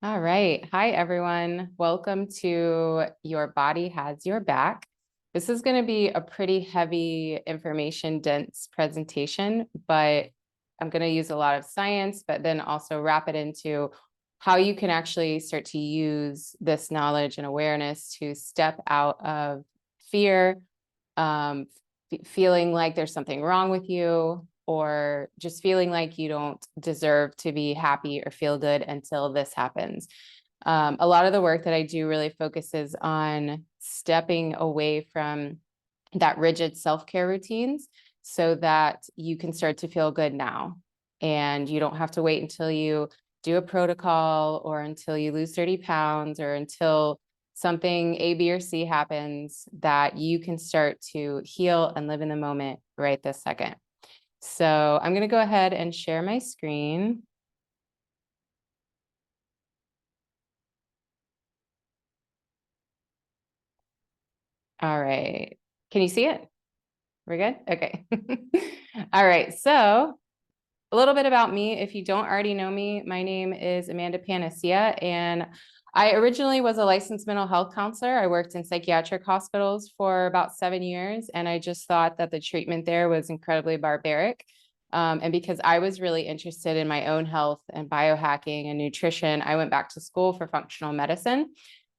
All right. Hi, everyone. Welcome to Your Body Has Your Back. This is going to be a pretty heavy information dense presentation, but I'm going to use a lot of science, but then also wrap it into how you can actually start to use this knowledge and awareness to step out of fear, feeling like there's something wrong with you, or just feeling like you don't deserve to be happy or feel good until this happens. A lot of the work that I do really focuses on stepping away from that rigid self-care routines so that you can start to feel good now. And you don't have to wait until you do a protocol or until you lose 30 pounds or until something A, B, or C happens, that you can start to heal and live in the moment right this second. So I'm going to go ahead and share my screen. All right. Can you see it? We're good? Okay. All right. So a little bit about me. If you don't already know me, my name is Amanda Panacea, and I originally was a licensed mental health counselor. I worked in psychiatric hospitals for about 7 years, and I just thought that the treatment there was incredibly barbaric. And because I was really interested in my own health and biohacking and nutrition, I went back to school for functional medicine.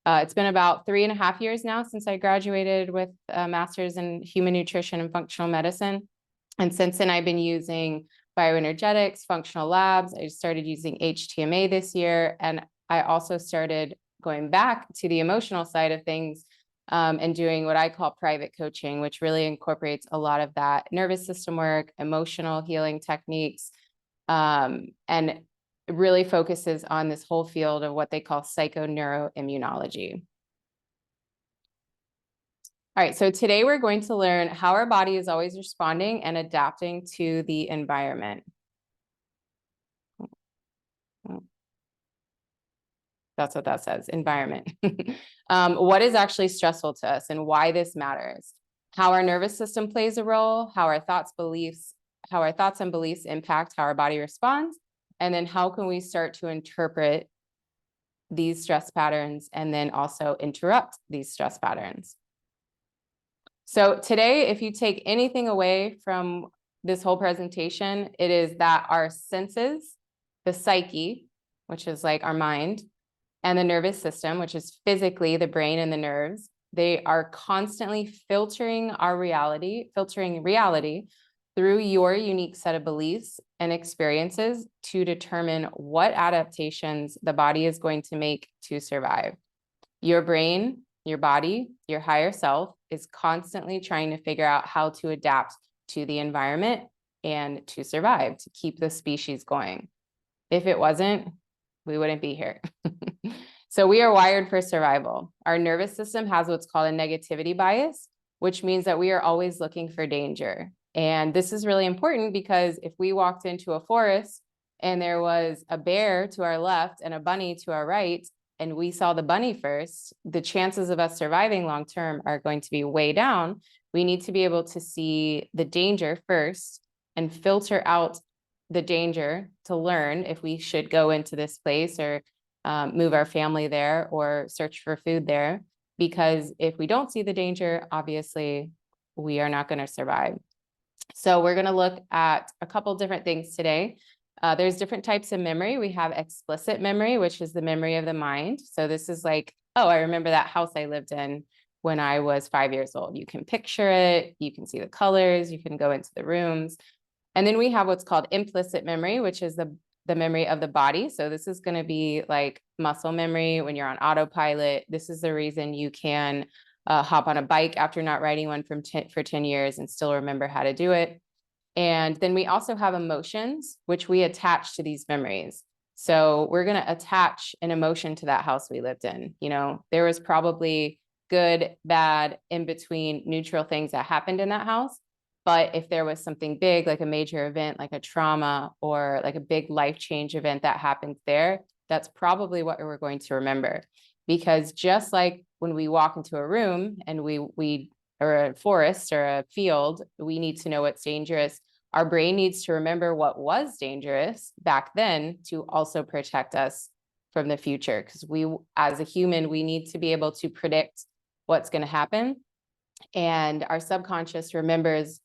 It's been about 3.5 years now since I graduated with a master's in human nutrition and functional medicine. And since then, I've been using bioenergetics, functional labs. I started using HTMA this year. And I also started going back to the emotional side of things and doing what I call private coaching, which really incorporates a lot of that nervous system work, emotional healing techniques, and really focuses on this whole field of what they call psychoneuroimmunology. All right, so today we're going to learn how our body is always responding and adapting to the environment. That's what that says, environment. What is actually stressful to us and why this matters. How our nervous system plays a role, how our thoughts and beliefs impact how our body responds, and then how can we start to interpret these stress patterns and then also interrupt these stress patterns. So today, if you take anything away from this whole presentation, it is that our senses, the psyche, which is like our mind, and the nervous system, which is physically the brain and the nerves, they are constantly filtering reality through your unique set of beliefs and experiences to determine what adaptations the body is going to make to survive. Your brain, your body, your higher self is constantly trying to figure out how to adapt to the environment and to survive, to keep the species going. If it wasn't, we wouldn't be here. So we are wired for survival. Our nervous system has what's called a negativity bias, which means that we are always looking for danger. And this is really important because if we walked into a forest and there was a bear to our left and a bunny to our right, and we saw the bunny first, the chances of us surviving long term are going to be way down. We need to be able to see the danger first and filter out the danger to learn if we should go into this place or move our family there or search for food there. Because if we don't see the danger, obviously we are not going to survive. So we're going to look at a couple different things today. There's different types of memory. We have explicit memory, which is the memory of the mind. So this is like, oh, I remember that house I lived in when I was 5 years old. You can picture it, you can see the colors, you can go into the rooms. And then we have what's called implicit memory, which is the memory of the body. So this is going to be like muscle memory when you're on autopilot. This is the reason you can hop on a bike after not riding one for 10 years and still remember how to do it. And then we also have emotions, which we attach to these memories. So we're going to attach an emotion to that house we lived in. You know, there was probably good, bad, in between neutral things that happened in that house. But if there was something big, like a major event, like a trauma or like a big life change event that happened there, that's probably what we're going to remember. Because just like when we walk into a room and we or a forest or a field, we need to know what's dangerous. Our brain needs to remember what was dangerous back then to also protect us from the future, because we, as a human, we need to be able to predict what's going to happen. And our subconscious remembers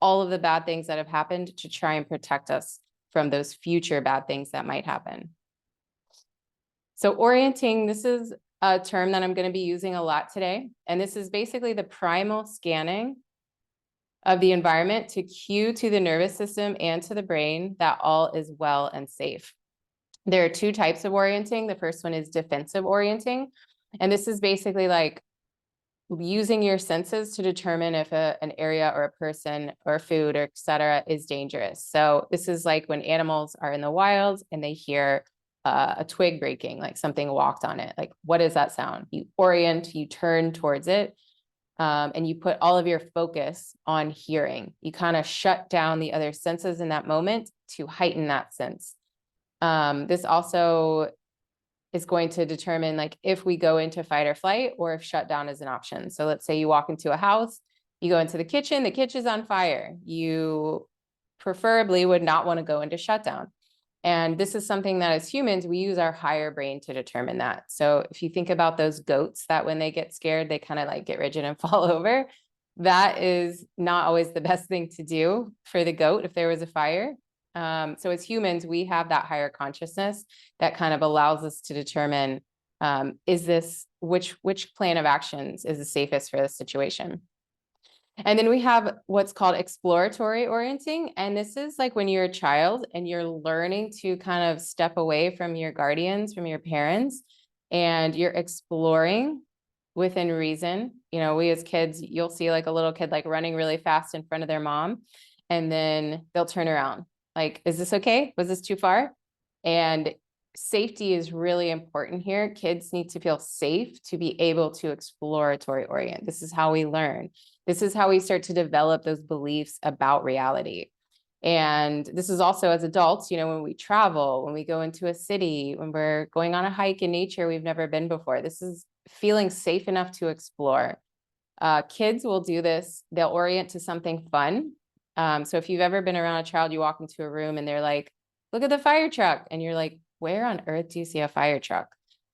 all of the bad things that have happened to try and protect us from those future bad things that might happen. So orienting, this is a term that I'm going to be using a lot today. And this is basically the primal scanning of the environment to cue to the nervous system and to the brain that all is well and safe. There are two types of orienting. The first one is defensive orienting. And this is basically like using your senses to determine if an area or a person or food or et cetera is dangerous. So this is like when animals are in the wild and they hear a twig breaking, like something walked on it. Like, what is that sound? You orient, you turn towards it, and you put all of your focus on hearing. You kind of shut down the other senses in that moment to heighten that sense. This also is going to determine like if we go into fight or flight or if shutdown is an option. So let's say you walk into a house, you go into the kitchen's on fire. You preferably would not want to go into shutdown. And this is something that as humans, we use our higher brain to determine that. So if you think about those goats that when they get scared, they kind of like get rigid and fall over, that is not always the best thing to do for the goat if there was a fire. So as humans, we have that higher consciousness that kind of allows us to determine, is this, which plan of actions is the safest for this situation? And then we have what's called exploratory orienting. And this is like when you're a child and you're learning to kind of step away from your guardians, from your parents, and you're exploring within reason. You know, we as kids, you'll see like a little kid like running really fast in front of their mom, and then they'll turn around. Like, is this okay? Was this too far? And safety is really important here. Kids need to feel safe to be able to exploratory orient. This is how we learn. This is how we start to develop those beliefs about reality. And this is also as adults, you know, when we travel, when we go into a city, when we're going on a hike in nature we've never been before, this is feeling safe enough to explore. Kids will do this. They'll orient to something fun. So if you've ever been around a child, you walk into a room and they're like, look at the fire truck. And you're like, where on earth do you see a fire truck?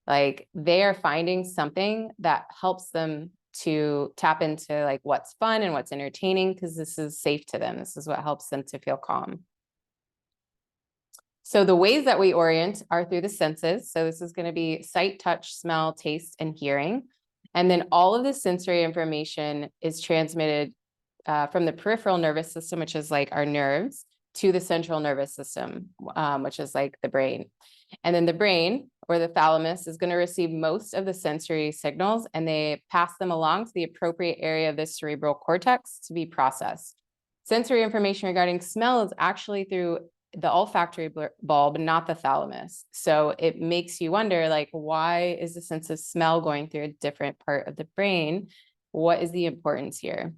Like they are finding something that helps them to tap into like what's fun and what's entertaining, because this is safe to them. This is what helps them to feel calm. So the ways that we orient are through the senses. So this is going to be sight, touch, smell, taste, and hearing. And then all of the sensory information is transmitted from the peripheral nervous system, which is like our nerves, to the central nervous system, which is like the brain. And then the brain, or the thalamus, is going to receive most of the sensory signals, and they pass them along to the appropriate area of the cerebral cortex to be processed. Sensory information regarding smell is actually through the olfactory bulb, not the thalamus. So it makes you wonder, like, why is the sense of smell going through a different part of the brain? What is the importance here?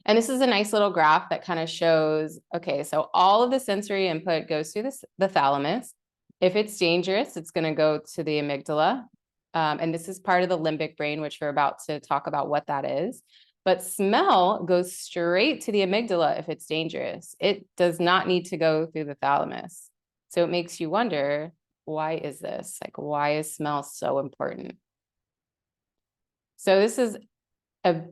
And this is a nice little graph that kind of shows, okay, so all of the sensory input goes through the thalamus. If it's dangerous, it's going to go to the amygdala. And this is part of the limbic brain, which we're about to talk about what that is. But smell goes straight to the amygdala if it's dangerous. It does not need to go through the thalamus. So it makes you wonder, why is this? Like, why is smell so important? So this is a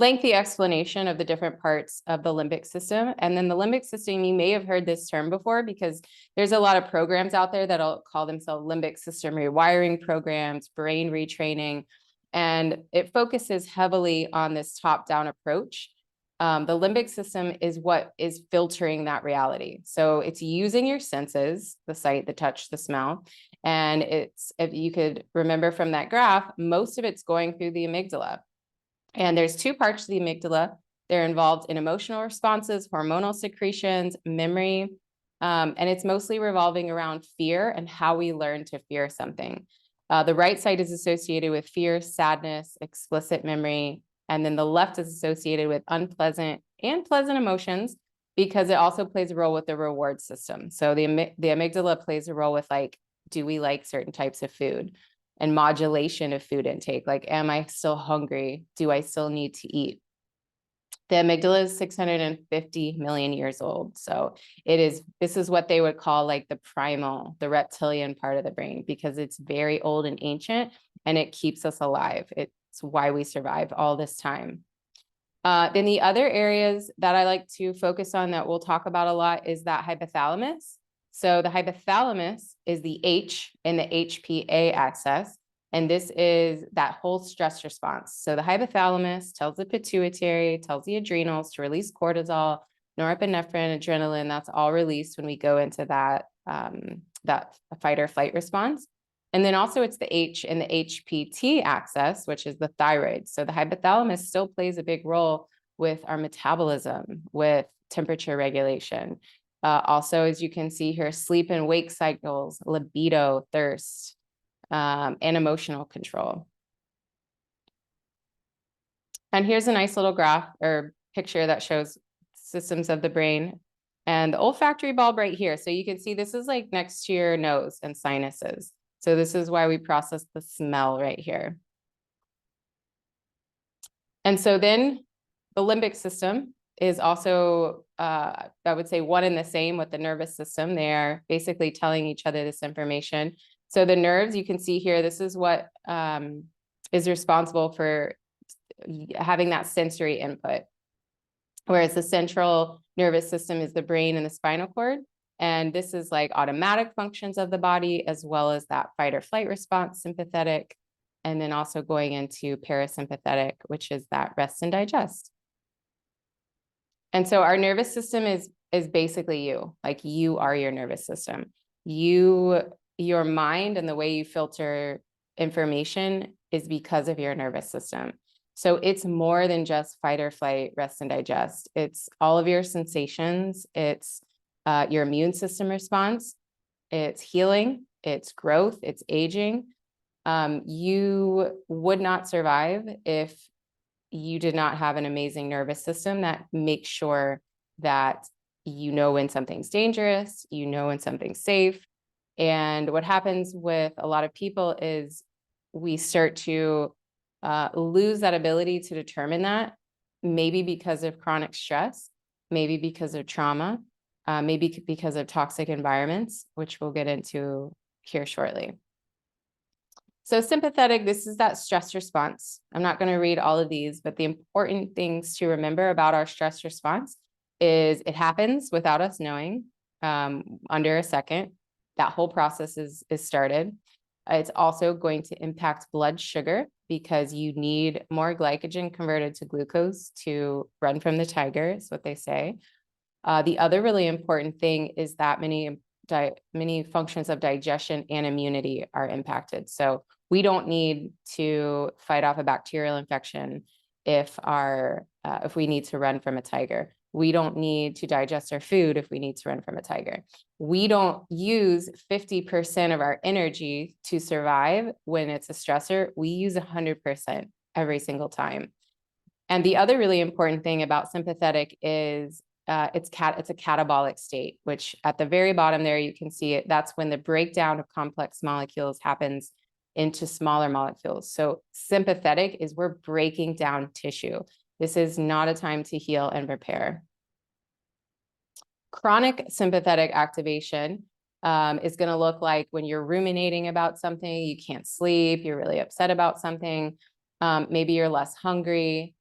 lengthy explanation of the different parts of the limbic system. And then the limbic system, you may have heard this term before because there's a lot of programs out there that'll call themselves limbic system rewiring programs, brain retraining, and it focuses heavily on this top-down approach. The limbic system is what is filtering that reality. So it's using your senses, the sight, the touch, the smell, and it's, if you could remember from that graph, most of it's going through the amygdala. And there's two parts of the amygdala. They're involved in emotional responses, hormonal secretions, memory, and it's mostly revolving around fear and how we learn to fear something. The right side is associated with fear, sadness, explicit memory, and then the left is associated with unpleasant and pleasant emotions because it also plays a role with the reward system. So the amygdala plays a role with like, do we like certain types of food? And modulation of food intake. Like, am I still hungry? Do I still need to eat? The amygdala is 650 million years old. So this is what they would call like the primal, the reptilian part of the brain, because it's very old and ancient and it keeps us alive. It's why we survive all this time. Then the other areas that I like to focus on that we'll talk about a lot is that hypothalamus. So the hypothalamus is the H in the HPA axis. And this is that whole stress response. So the hypothalamus tells the pituitary, tells the adrenals to release cortisol, norepinephrine, adrenaline. That's all released when we go into that fight or flight response. And then also it's the H in the HPT axis, which is the thyroid. So the hypothalamus still plays a big role with our metabolism, with temperature regulation. Also, as you can see here, sleep and wake cycles, libido, thirst, and emotional control. And here's a nice little graph or picture that shows systems of the brain and the olfactory bulb right here. So you can see this is like next to your nose and sinuses. So this is why we process the smell right here. And so then the limbic system is also, I would say, one and the same with the nervous system. They are basically telling each other this information. So the nerves, you can see here, this is what is responsible for having that sensory input. Whereas the central nervous system is the brain and the spinal cord. And this is like automatic functions of the body, as well as that fight or flight response, sympathetic, and then also going into parasympathetic, which is that rest and digest. And so our nervous system is basically you, like you are your nervous system. Your mind and the way you filter information is because of your nervous system. So it's more than just fight or flight, rest and digest. It's all of your sensations. It's your immune system response. It's healing. It's growth. It's aging. You would not survive if you did not have an amazing nervous system that makes sure that you know when something's dangerous, you know when something's safe. And what happens with a lot of people is we start to lose that ability to determine that, maybe because of chronic stress, maybe because of trauma, maybe because of toxic environments, which we'll get into here shortly. So sympathetic, this is that stress response. I'm not going to read all of these, but the important things to remember about our stress response is it happens without us knowing, under a second. That whole process is started. It's also going to impact blood sugar because you need more glycogen converted to glucose to run from the tiger, is what they say. The other really important thing is that many functions of digestion and immunity are impacted. So we don't need to fight off a bacterial infection if we need to run from a tiger. We don't need to digest our food if we need to run from a tiger. We don't use 50% of our energy to survive when it's a stressor. We use 100% every single time. And the other really important thing about sympathetic is it's a catabolic state, which at the very bottom there, you can see it. That's when the breakdown of complex molecules happens into smaller molecules. So sympathetic is we're breaking down tissue. This is not a time to heal and repair. Chronic sympathetic activation is going to look like when you're ruminating about something, you can't sleep, you're really upset about something, maybe you're less hungry,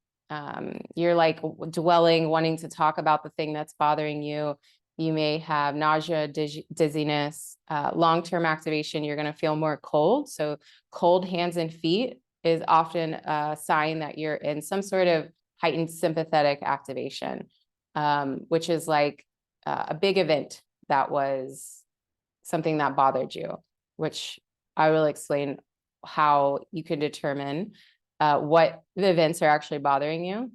you're like dwelling, wanting to talk about the thing that's bothering you. You may have nausea, dizziness, long-term activation, you're going to feel more cold. So cold hands and feet is often a sign that you're in some sort of heightened sympathetic activation, which is like a big event that was something that bothered you, which I will explain how you can determine what the events are actually bothering you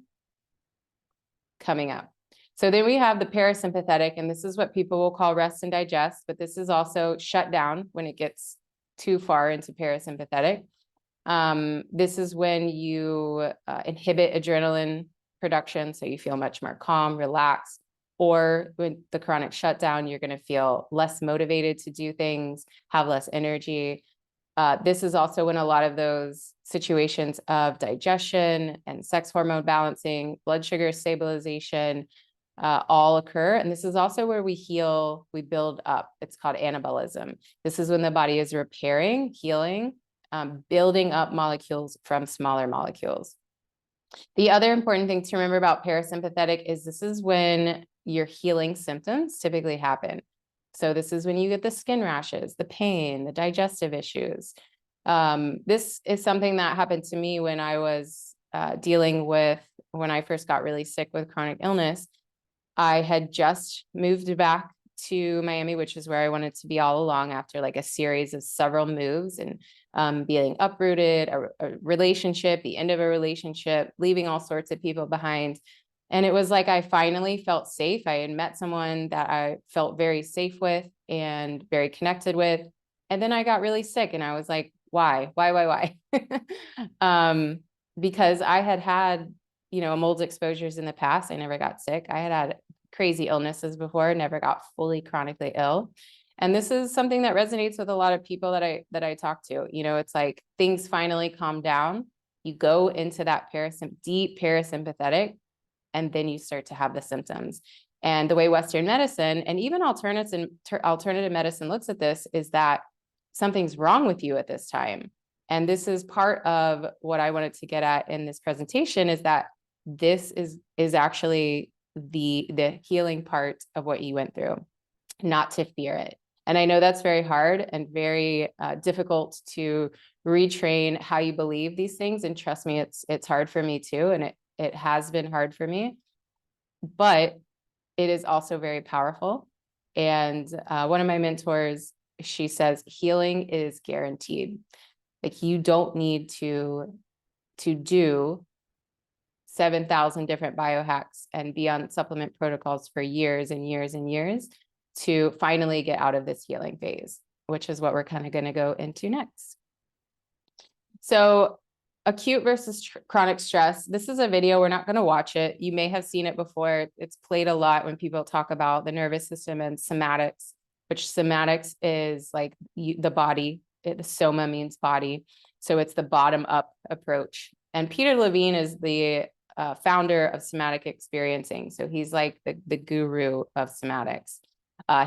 coming up. So then we have the parasympathetic, and this is what people will call rest and digest, but this is also shut down when it gets too far into parasympathetic. This is when you inhibit adrenaline production, so you feel much more calm, relaxed, or with the chronic shutdown, you're going to feel less motivated to do things, have less energy. This is also when a lot of those situations of digestion and sex hormone balancing, blood sugar stabilization, all occur. And this is also where we heal, we build up. It's called anabolism. This is when the body is repairing, healing, building up molecules from smaller molecules. The other important thing to remember about parasympathetic is this is when your healing symptoms typically happen. So this is when you get the skin rashes, the pain, the digestive issues. This is something that happened to me when I was dealing with, when I first got really sick with chronic illness. I had just moved back to Miami, which is where I wanted to be all along after like a series of several moves and being uprooted, a relationship, the end of a relationship, leaving all sorts of people behind. And it was like I finally felt safe. I had met someone that I felt very safe with and very connected with. And then I got really sick and I was like, why? Because I had, mold exposures in the past. I never got sick. I had crazy illnesses before, never got fully chronically ill. And this is something that resonates with a lot of people that I talk to. It's like things finally calm down. You go into that deep parasympathetic, and then you start to have the symptoms. And the way Western medicine and even alternative medicine looks at this is that something's wrong with you at this time. And this is part of what I wanted to get at in this presentation, is that this is actually the healing part of what you went through, not to fear it. And I know that's very hard and very difficult to retrain how you believe these things. And trust me, it's hard for me too. And it has been hard for me, but it is also very powerful. And one of my mentors, she says, healing is guaranteed. Like you don't need to do 7,000 different biohacks and be on supplement protocols for years and years and years to finally get out of this healing phase, which is what we're kind of going to go into next. So acute versus chronic stress. This is a video. We're not going to watch it. You may have seen it before. It's played a lot when people talk about the nervous system and somatics, which somatics is like the body. The soma means body. So it's the bottom up approach. And Peter Levine is the founder of somatic experiencing. So he's like the guru of somatics.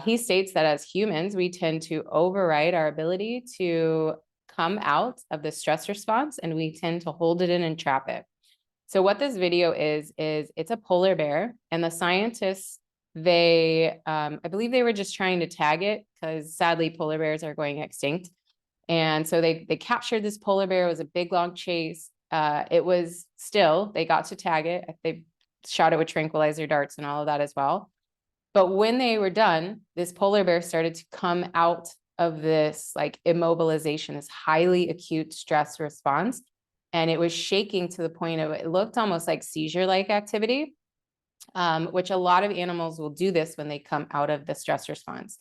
He states that as humans, we tend to override our ability to come out of the stress response, and we tend to hold it in and trap it. So what this video is it's a polar bear, and the scientists, I believe they were just trying to tag it because sadly polar bears are going extinct. And so they captured this polar bear. It was a big long chase. They got to tag it. They shot it with tranquilizer darts and all of that as well. But when they were done, this polar bear started to come out of this like immobilization, this highly acute stress response. And it was shaking to the point of, it looked almost like seizure-like activity, which a lot of animals will do this when they come out of the stress response.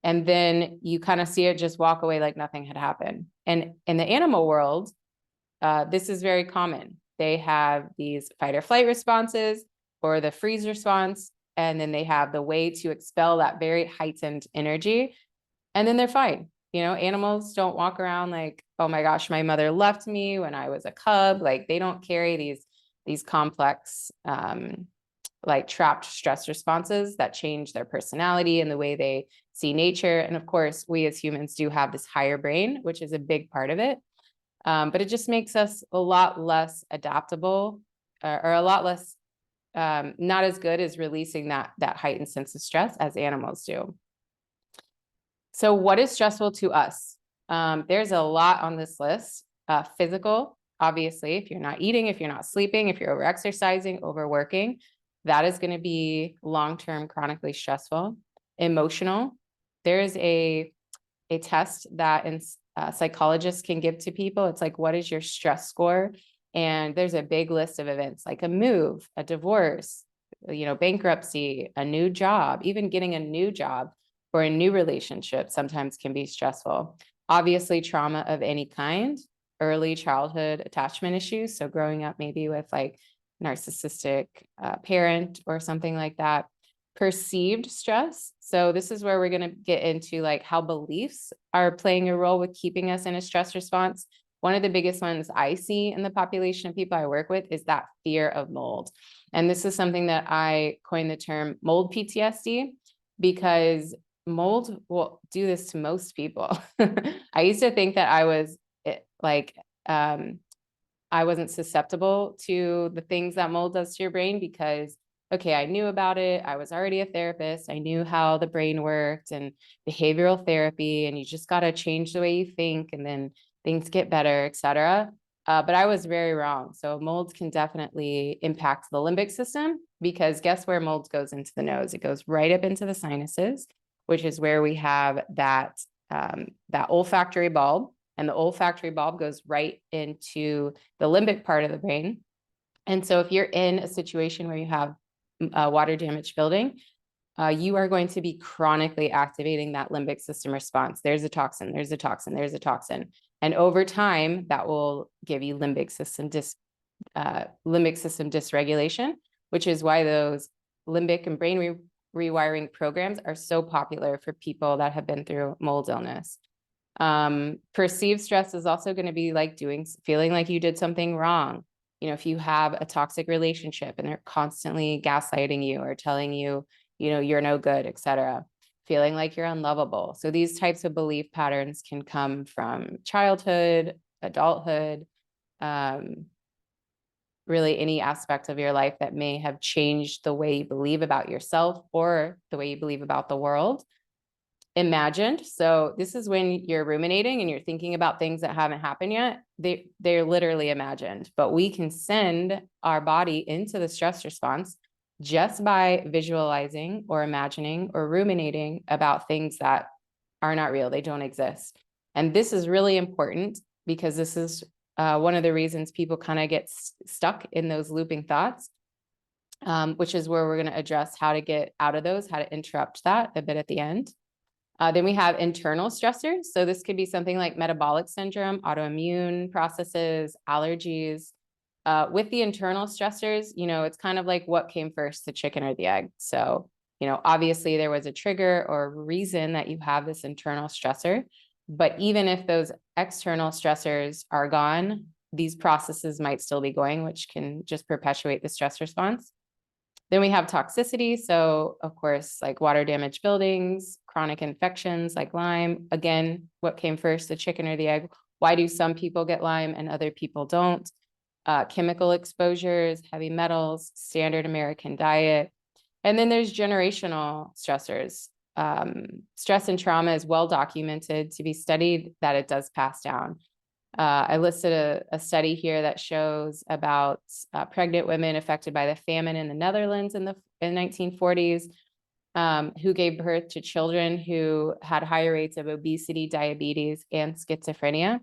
And then you kind of see it just walk away like nothing had happened. And in the animal world, this is very common. They have these fight or flight responses or the freeze response, and then they have the way to expel that very heightened energy, and then they're fine. Animals don't walk around like, oh my gosh, my mother left me when I was a cub. Like they don't carry these complex, like trapped stress responses that change their personality and the way they see nature. And of course, we as humans do have this higher brain, which is a big part of it. But it just makes us a lot less adaptable or a lot less, not as good as releasing that heightened sense of stress as animals do. So what is stressful to us? There's a lot on this list. Physical, obviously, if you're not eating, if you're not sleeping, if you're overexercising, overworking, that is going to be long-term chronically stressful. Emotional, there's a test that psychologists can give to people. It's like, what is your stress score? And there's a big list of events like a move, a divorce, bankruptcy, a new job, even getting a new job or a new relationship sometimes can be stressful. Obviously, trauma of any kind, early childhood attachment issues. So growing up maybe with like narcissistic parent or something like that. Perceived stress. So this is where we're going to get into like how beliefs are playing a role with keeping us in a stress response. One of the biggest ones I see in the population of people I work with is that fear of mold. And this is something that I coined the term mold PTSD, because mold will do this to most people. I used to think that I was I wasn't susceptible to the things that mold does to your brain because, okay, I knew about it. I was already a therapist. I knew how the brain worked and behavioral therapy, and you just got to change the way you think and then things get better, et cetera. But I was very wrong. So mold can definitely impact the limbic system, because guess where mold goes into the nose? It goes right up into the sinuses, which is where we have that olfactory bulb. And the olfactory bulb goes right into the limbic part of the brain. And so if you're in a situation where you have water damage building, you are going to be chronically activating that limbic system response. There's a toxin, there's a toxin, there's a toxin. And over time, that will give you limbic system dysregulation, which is why those limbic and brain rewiring programs are so popular for people that have been through mold illness. Perceived stress is also going to be like feeling like you did something wrong. You know, if you have a toxic relationship and they're constantly gaslighting you or telling you, you know, you're no good, et cetera, feeling like you're unlovable. So these types of belief patterns can come from childhood, adulthood, really any aspect of your life that may have changed the way you believe about yourself or the way you believe about the world. Imagined. So this is when you're ruminating and you're thinking about things that haven't happened yet. They're literally imagined, but we can send our body into the stress response just by visualizing or imagining or ruminating about things that are not real. They don't exist. And this is really important because this is one of the reasons people kind of get stuck in those looping thoughts, which is where we're going to address how to get out of those, how to interrupt that a bit at the end. Then we have internal stressors. So this could be something like metabolic syndrome, autoimmune processes, allergies. With the internal stressors, you know, it's kind of like what came first, the chicken or the egg. So, you know, obviously there was a trigger or reason that you have this internal stressor. But even if those external stressors are gone, these processes might still be going, which can just perpetuate the stress response. Then we have toxicity. So of course, like water damage buildings, chronic infections like Lyme. Again, what came first, the chicken or the egg? Why do some people get Lyme and other people don't? Chemical exposures, heavy metals, standard American diet. And then there's generational stressors. Stress and trauma is well documented to be studied that it does pass down. I listed a study here that shows about pregnant women affected by the famine in the Netherlands in the 1940s, who gave birth to children who had higher rates of obesity, diabetes, and schizophrenia.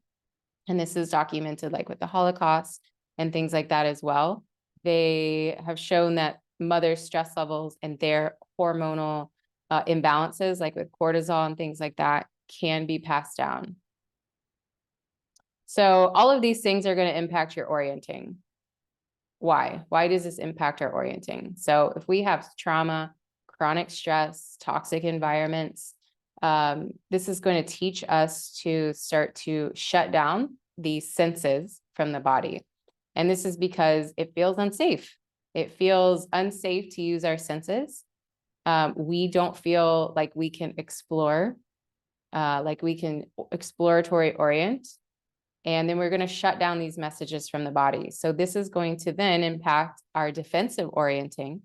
And this is documented like with the Holocaust and things like that as well. They have shown that mother stress levels and their hormonal imbalances, like with cortisol and things like that, can be passed down. So all of these things are going to impact your orienting. Why? Why does this impact our orienting? So if we have trauma, chronic stress, toxic environments, this is going to teach us to start to shut down these senses from the body. And this is because it feels unsafe. It feels unsafe to use our senses. We don't feel like we can explore, like we can exploratory orient. And then we're going to shut down these messages from the body. So this is going to then impact our defensive orienting,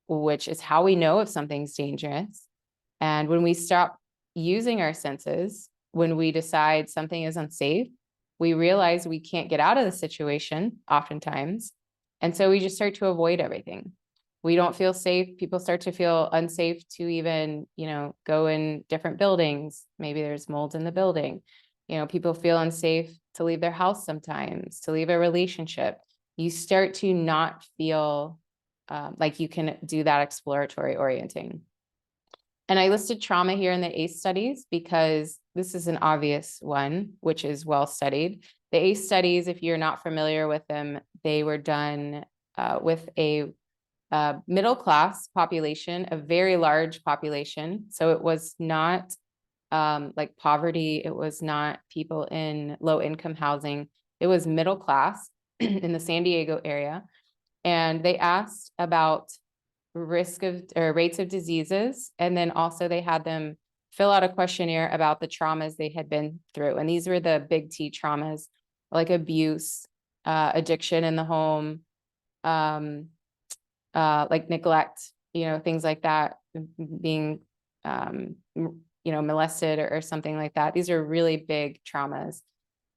which is how we know if something's dangerous. And when we stop using our senses, when we decide something is unsafe, we realize we can't get out of the situation oftentimes. And so we just start to avoid everything. We don't feel safe. People start to feel unsafe to even, you know, go in different buildings. Maybe there's mold in the building. You know, people feel unsafe to leave their house sometimes, to leave a relationship. You start to not feel like you can do that exploratory orienting. And I listed trauma here in the ACE studies because this is an obvious one, which is well studied. The ACE studies, if you're not familiar with them, they were done with a middle-class population, a very large population. So it was not like poverty. It was not people in low-income housing. It was middle class in the San Diego area. And they asked about risk of or rates of diseases. And then also they had them fill out a questionnaire about the traumas they had been through. And these were the big T traumas, like abuse, addiction in the home, like neglect, things like that, being, molested or something like that. These are really big traumas.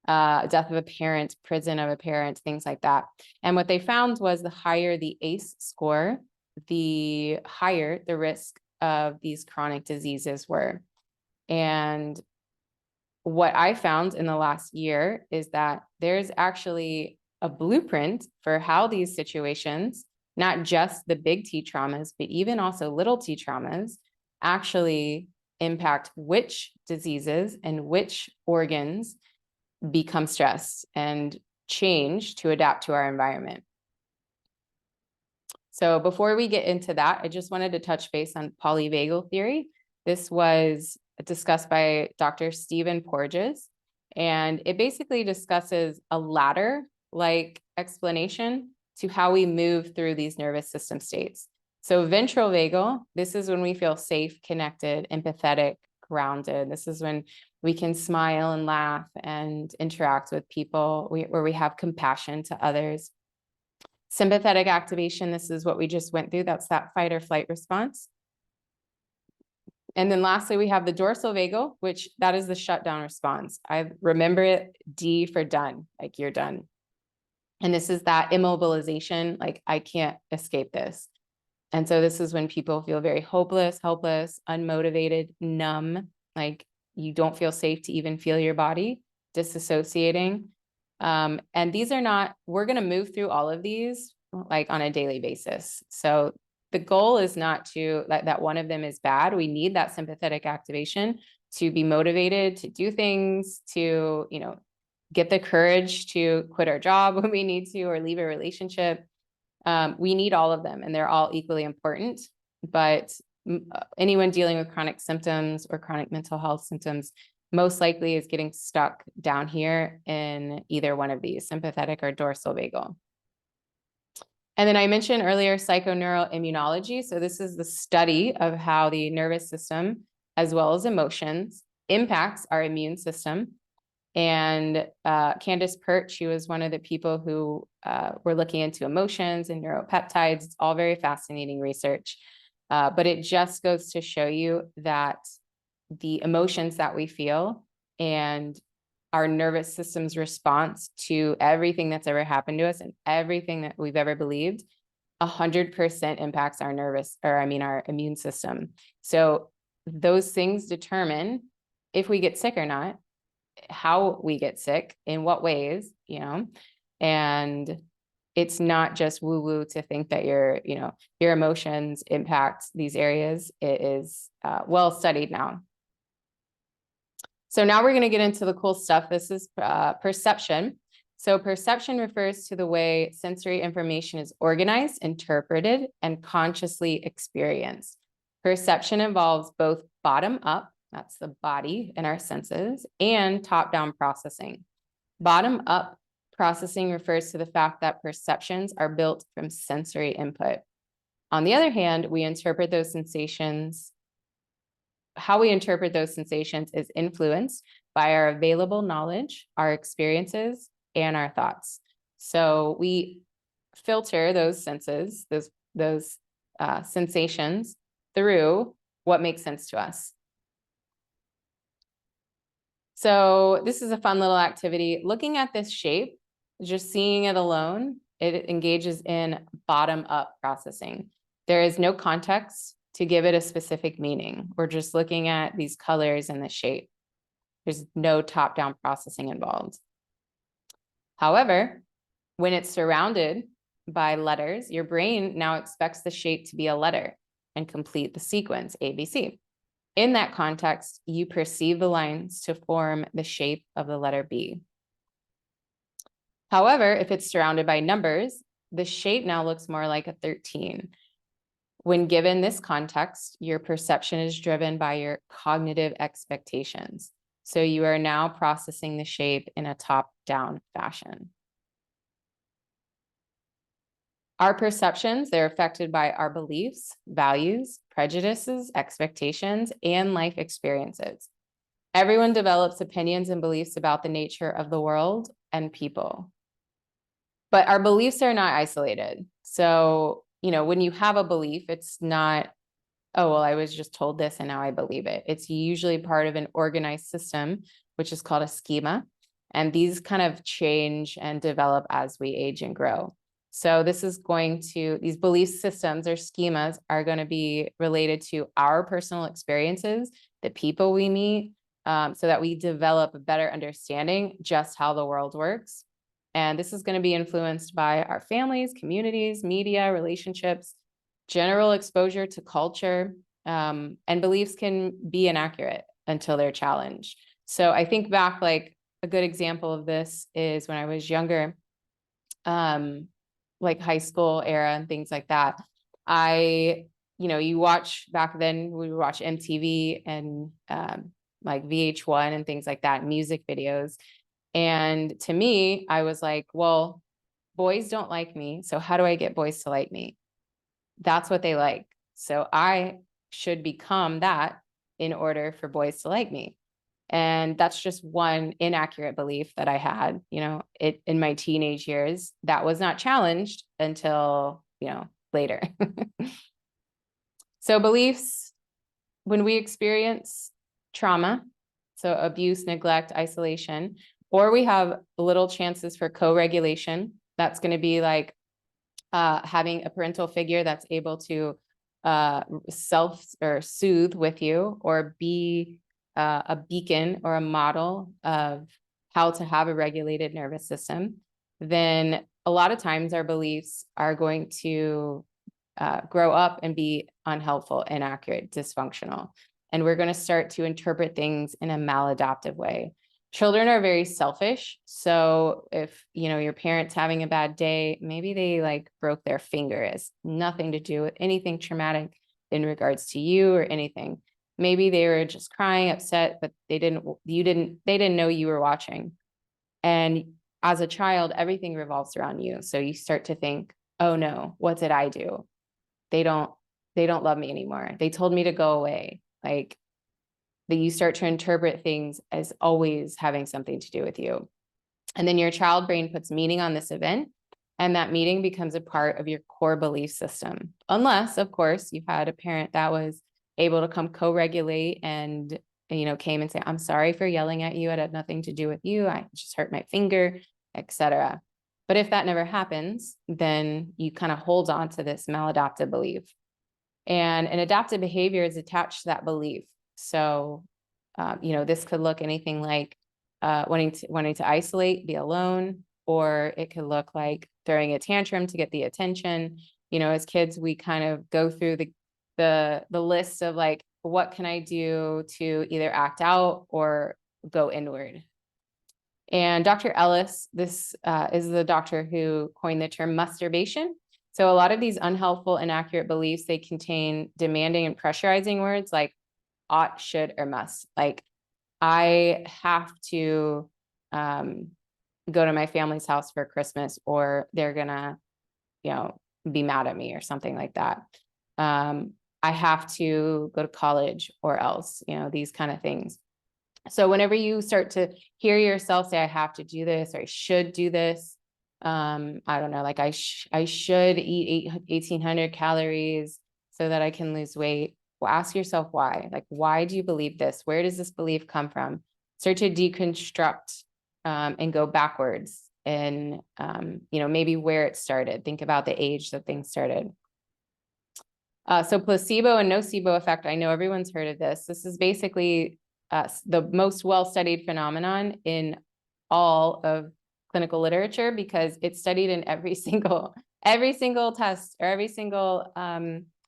Death of a parent, prison of a parent, things like that. And what they found was the higher the ACE score, the higher the risk of these chronic diseases were. And what I found in the last year is that there's actually a blueprint for how these situations, not just the big T traumas, but even also little T traumas, actually impact which diseases and which organs become stressed and change to adapt to our environment. So before we get into that, I just wanted to touch base on polyvagal theory. This was discussed by Dr. Stephen Porges, and it basically discusses a ladder-like explanation to how we move through these nervous system states. So ventral vagal, this is when we feel safe, connected, empathetic, grounded. This is when we can smile and laugh and interact with people, where we have compassion to others. Sympathetic activation, this is what we just went through. That's that fight or flight response. And then lastly, we have the dorsal vagal, which that is the shutdown response. I remember it, D for done, like you're done. And this is that immobilization, like I can't escape this. And so this is when people feel very hopeless, helpless, unmotivated, numb, like you don't feel safe to even feel your body, disassociating. And these are not, we're going to move through all of these like on a daily basis. So the goal is not to that one of them is bad. We need that sympathetic activation to be motivated to do things, to, get the courage to quit our job when we need to, or leave a relationship. We need all of them and they're all equally important, but anyone dealing with chronic symptoms or chronic mental health symptoms most likely is getting stuck down here in either one of these, sympathetic or dorsal vagal. And then I mentioned earlier psychoneuroimmunology. So this is the study of how the nervous system, as well as emotions, impacts our immune system. And Candace Pert, she was one of the people who were looking into emotions and neuropeptides. It's all very fascinating research. But it just goes to show you that the emotions that we feel and our nervous system's response to everything that's ever happened to us and everything that we've ever believed, 100% impacts our immune system. So those things determine if we get sick or not, how we get sick, in what ways, and it's not just woo-woo to think that your emotions impact these areas. It is well studied now. So now we're going to get into the cool stuff. This is perception. So perception refers to the way sensory information is organized, interpreted, and consciously experienced. Perception involves both bottom up, that's the body and our senses, and top-down processing. Bottom up processing refers to the fact that perceptions are built from sensory input. On the other hand, how we interpret those sensations is influenced by our available knowledge, our experiences, and our thoughts. So we filter those senses, those sensations through what makes sense to us. So this is a fun little activity. Looking at this shape, just seeing it alone, it engages in bottom-up processing. There is no context to give it a specific meaning. We're just looking at these colors and the shape. There's no top-down processing involved. However, when it's surrounded by letters, your brain now expects the shape to be a letter and complete the sequence ABC. In that context, you perceive the lines to form the shape of the letter B. However, if it's surrounded by numbers, the shape now looks more like a 13. When given this context, your perception is driven by your cognitive expectations. So you are now processing the shape in a top-down fashion. Our perceptions, they're affected by our beliefs, values, prejudices, expectations, and life experiences. Everyone develops opinions and beliefs about the nature of the world and people. But our beliefs are not isolated. So, when you have a belief, it's not, oh, well, I was just told this and now I believe it. It's usually part of an organized system, which is called a schema. And these kind of change and develop as we age and grow. So these belief systems or schemas are going to be related to our personal experiences, the people we meet, so that we develop a better understanding just how the world works. And this is going to be influenced by our families, communities, media, relationships, general exposure to culture, and beliefs can be inaccurate until they're challenged. So I think back, like a good example of this is when I was younger, like high school era and things like that. You watch back then, we would watch MTV and like VH1 and things like that, music videos. And to me, I was like, well, boys don't like me. So how do I get boys to like me? That's what they like. So I should become that in order for boys to like me. And that's just one inaccurate belief that I had, in my teenage years that was not challenged until, later. So beliefs, when we experience trauma, so abuse, neglect, isolation, or we have little chances for co-regulation, that's going to be like having a parental figure that's able to self or soothe with you, or be a beacon or a model of how to have a regulated nervous system, then a lot of times our beliefs are going to grow up and be unhelpful, inaccurate, dysfunctional. And we're going to start to interpret things in a maladaptive way. Children are very selfish. So if, your parent's having a bad day, maybe they like broke their finger. It's nothing to do with anything traumatic in regards to you or anything. Maybe they were just crying, upset, but they didn't know you were watching. And as a child, everything revolves around you. So you start to think, oh no, what did I do? They don't love me anymore. They told me to go away. Like, that you start to interpret things as always having something to do with you. And then your child brain puts meaning on this event, and that meaning becomes a part of your core belief system. Unless, of course, you had a parent that was able to come co-regulate and, came and say, I'm sorry for yelling at you. It had nothing to do with you. I just hurt my finger, etc. But if that never happens, then you kind of hold on to this maladaptive belief. And an adaptive behavior is attached to that belief. So, this could look anything like wanting to isolate, be alone, or it could look like throwing a tantrum to get the attention. As kids, we kind of go through the list of like, what can I do to either act out or go inward? And Dr. Ellis, this is the doctor who coined the term masturbation. So a lot of these unhelpful, inaccurate beliefs, they contain demanding and pressurizing words like ought, should, or must. Like, I have to go to my family's house for Christmas, or they're gonna, be mad at me or something like that. I have to go to college or else, these kind of things. So whenever you start to hear yourself say, I have to do this, or I should do this, I don't know, like I should eat 1,800 calories so that I can lose weight. Well, ask yourself why. Like, why do you believe this? Where does this belief come from? Start to deconstruct and go backwards, and maybe where it started. Think about the age that things started. So placebo and nocebo effect. I know everyone's heard of this. This is basically the most well-studied phenomenon in all of clinical literature, because it's studied in every single test or every single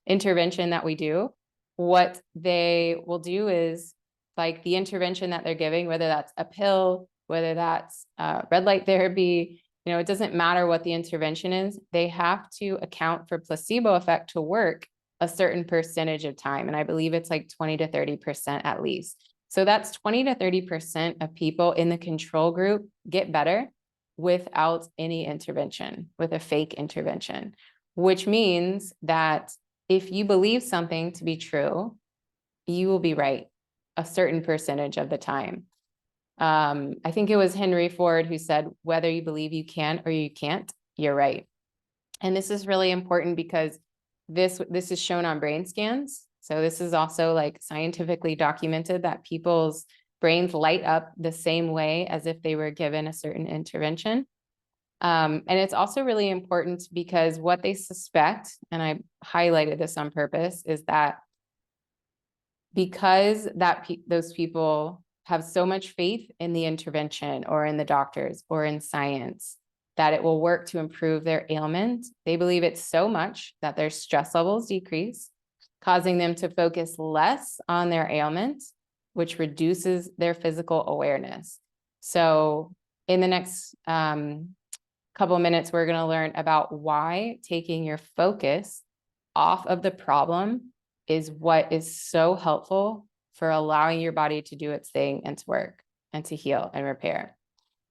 intervention that we do. What they will do is, like, the intervention that they're giving, whether that's a pill, whether that's red light therapy, it doesn't matter what the intervention is, they have to account for placebo effect to work a certain percentage of time. And I believe it's like 20 to 30% at least. So that's 20 to 30% of people in the control group get better without any intervention, with a fake intervention, which means that if you believe something to be true, you will be right a certain percentage of the time. I think it was Henry Ford who said, whether you believe you can or you can't, you're right. And this is really important because this is shown on brain scans. So this is also like scientifically documented that people's brains light up the same way as if they were given a certain intervention. And it's also really important because what they suspect, and I highlighted this on purpose, is that because those people have so much faith in the intervention or in the doctors or in science that it will work to improve their ailment, they believe it so much that their stress levels decrease, causing them to focus less on their ailment, which reduces their physical awareness. So in the next couple of minutes, we're going to learn about why taking your focus off of the problem is what is so helpful for allowing your body to do its thing and to work and to heal and repair.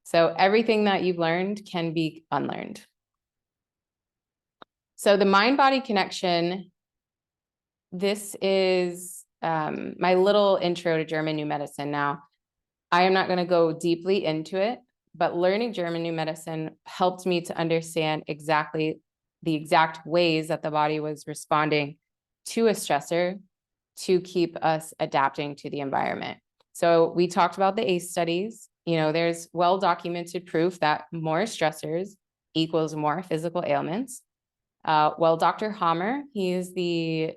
So everything that you've learned can be unlearned. So the mind-body connection, this is my little intro to German New Medicine. Now, I am not going to go deeply into it, but learning German New Medicine helped me to understand exactly the exact ways that the body was responding to a stressor to keep us adapting to the environment. So we talked about the ACE studies. There's well-documented proof that more stressors equals more physical ailments. Dr. Hammer, he is the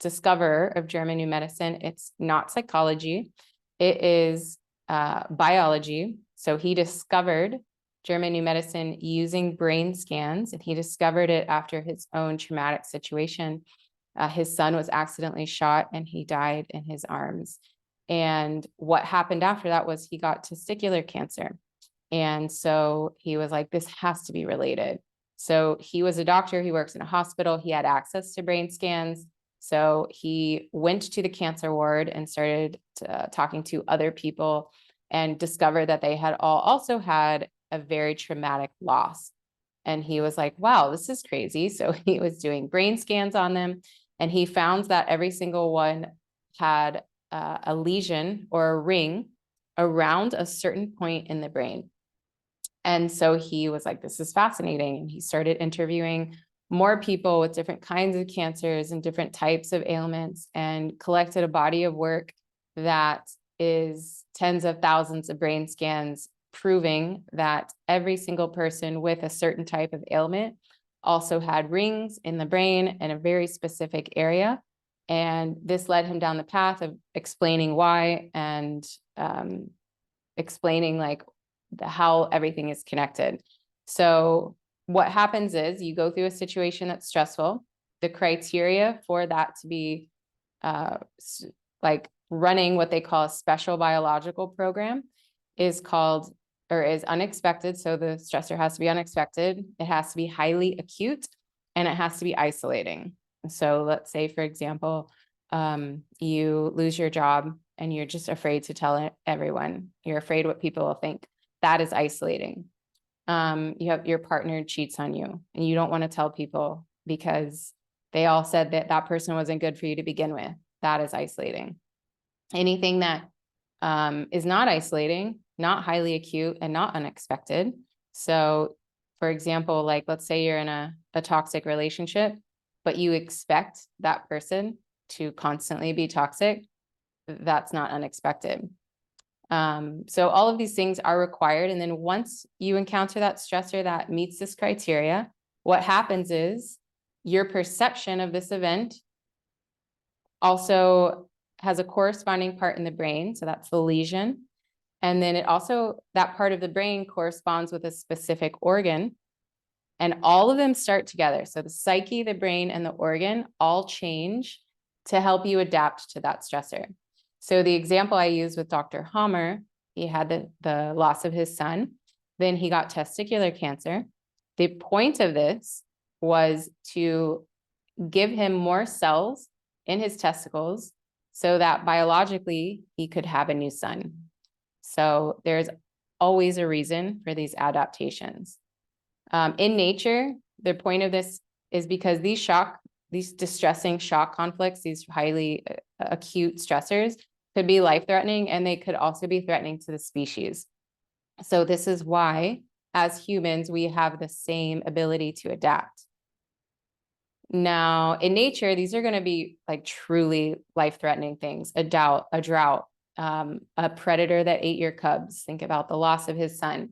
discoverer of German New Medicine. It's not psychology. It is biology. So he discovered German New Medicine using brain scans, and he discovered it after his own traumatic situation. His son was accidentally shot and he died in his arms. And what happened after that was he got testicular cancer. And so he was like, this has to be related. So he was a doctor, he works in a hospital, he had access to brain scans. So he went to the cancer ward and started talking to other people and discovered that they had all also had a very traumatic loss. And he was like, wow, this is crazy. So he was doing brain scans on them, and he found that every single one had a lesion or a ring around a certain point in the brain. And so he was like, this is fascinating. And he started interviewing more people with different kinds of cancers and different types of ailments, and collected a body of work that is tens of thousands of brain scans proving that every single person with a certain type of ailment also had rings in the brain in a very specific area. And this led him down the path of explaining why and explaining like how everything is connected. So what happens is you go through a situation that's stressful. The criteria for that to be like running what they call a special biological program is unexpected. So the stressor has to be unexpected. It has to be highly acute, and it has to be isolating. So let's say, for example, you lose your job and you're just afraid to tell everyone. You're afraid what people will think. That is isolating. You have your partner cheats on you and you don't want to tell people because they all said that that person wasn't good for you to begin with. That is isolating. Anything that is not isolating, not highly acute, and not unexpected. So for example, like let's say you're in a toxic relationship, but you expect that person to constantly be toxic. That's not unexpected. So all of these things are required. And then once you encounter that stressor that meets this criteria, what happens is your perception of this event also has a corresponding part in the brain. So that's the lesion. And then that part of the brain corresponds with a specific organ. And all of them start together. So the psyche, the brain, and the organ all change to help you adapt to that stressor. So the example I used with Dr. Hammer, he had the loss of his son. then he got testicular cancer. The point of this was to give him more cells in his testicles so that biologically he could have a new son. So there's always a reason for these adaptations. In nature, the point of this is because these distressing shock conflicts, these highly acute stressors could be life-threatening, and they could also be threatening to the species. So this is why, as humans, we have the same ability to adapt. Now, in nature, these are going to be like truly life-threatening things. A drought, a predator that ate your cubs. Think about the loss of his son.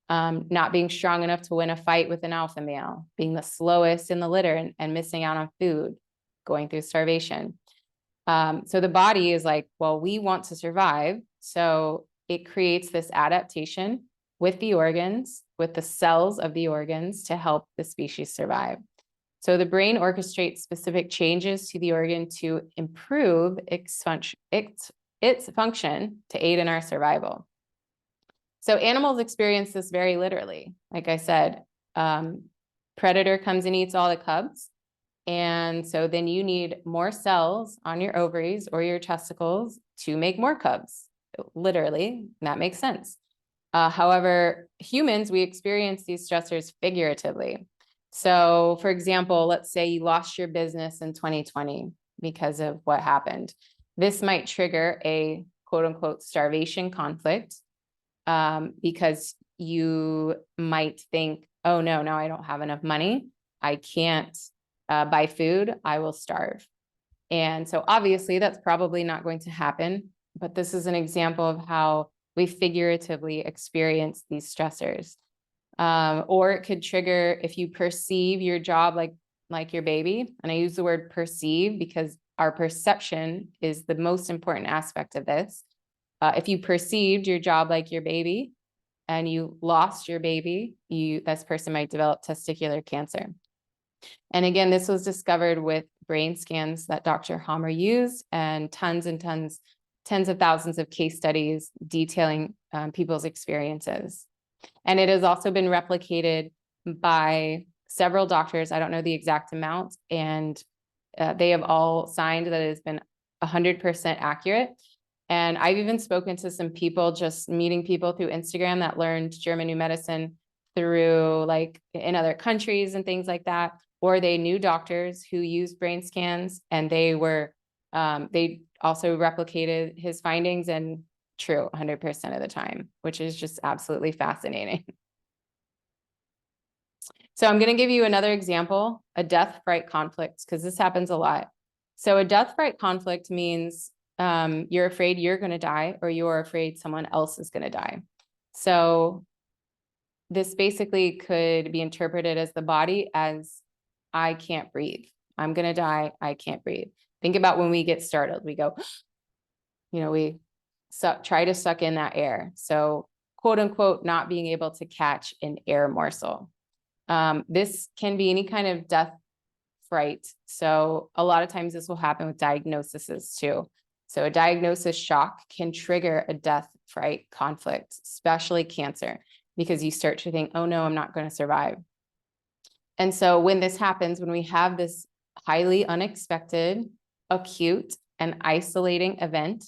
Not being strong enough to win a fight with an alpha male, being the slowest in the litter and missing out on food, going through starvation. So the body is like, well, we want to survive. So it creates this adaptation with the organs, with the cells of the organs to help the species survive. So the brain orchestrates specific changes to the organ to improve its function to aid in our survival. So animals experience this very literally. Like I said, predator comes and eats all the cubs. And so then you need more cells on your ovaries or your testicles to make more cubs, literally. That makes sense. However, humans, we experience these stressors figuratively. So for example, let's say you lost your business in 2020 because of what happened. This might trigger a quote unquote starvation conflict because you might think, oh no, now I don't have enough money. I can't buy food. I will starve. And so obviously that's probably not going to happen, but this is an example of how we figuratively experience these stressors. Or it could trigger if you perceive your job like your baby. And I use the word perceive because our perception is the most important aspect of this. If you perceived your job like your baby and you lost your baby, this person might develop testicular cancer. And again, this was discovered with brain scans that Dr. Hammer used and tens of thousands of case studies detailing people's experiences. And it has also been replicated by several doctors. I don't know the exact amount, and they have all signed that it has been 100% accurate. And I've even spoken to some people, just meeting people through Instagram that learned German New Medicine through like in other countries and things like that, or they knew doctors who used brain scans, and they also replicated his findings, and true 100% of the time, which is just absolutely fascinating. So I'm going to give you another example, a death-fright conflict, because this happens a lot. So a death-fright conflict means you're afraid you're going to die, or you're afraid someone else is going to die. So this basically could be interpreted as the body as, I can't breathe. I'm going to die. I can't breathe. Think about when we get startled, we go, we try to suck in that air. So quote unquote, not being able to catch an air morsel. This can be any kind of death fright. So a lot of times this will happen with diagnoses too. So a diagnosis shock can trigger a death fright conflict, especially cancer, because you start to think, oh no, I'm not going to survive. And so when this happens, when we have this highly unexpected, acute, and isolating event,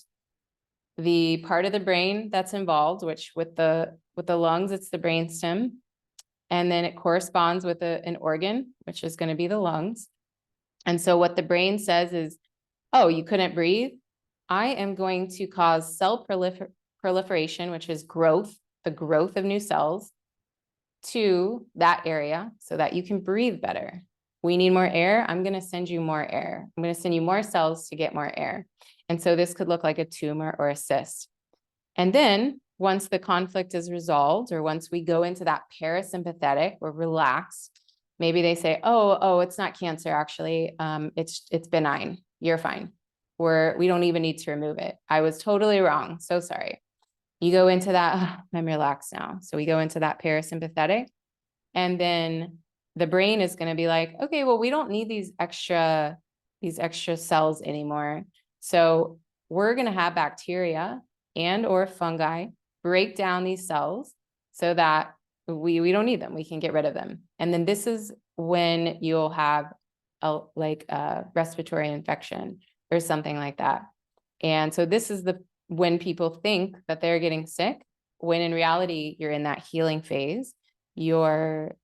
the part of the brain that's involved, which with the lungs, it's the brainstem, and then it corresponds with an organ, which is going to be the lungs. And so what the brain says is, oh, you couldn't breathe? I am going to cause cell proliferation, which is growth, the growth of new cells, to that area so that you can breathe better. We need more air. I'm going to send you more air. I'm going to send you more cells to get more air. And so this could look like a tumor or a cyst. And then once the conflict is resolved, or once we go into that parasympathetic or relaxed, maybe they say, oh, it's not cancer, actually. It's benign. You're fine. We don't even need to remove it. I was totally wrong. So sorry. You go into that, I'm relaxed now. So we go into that parasympathetic, and then the brain is going to be like, okay, well, we don't need these extra cells anymore. So we're going to have bacteria and or fungi break down these cells so that we don't need them. We can get rid of them. And then this is when you'll have a respiratory infection or something like that. And so this is when people think that they're getting sick, when in reality, you're in that healing phase. Your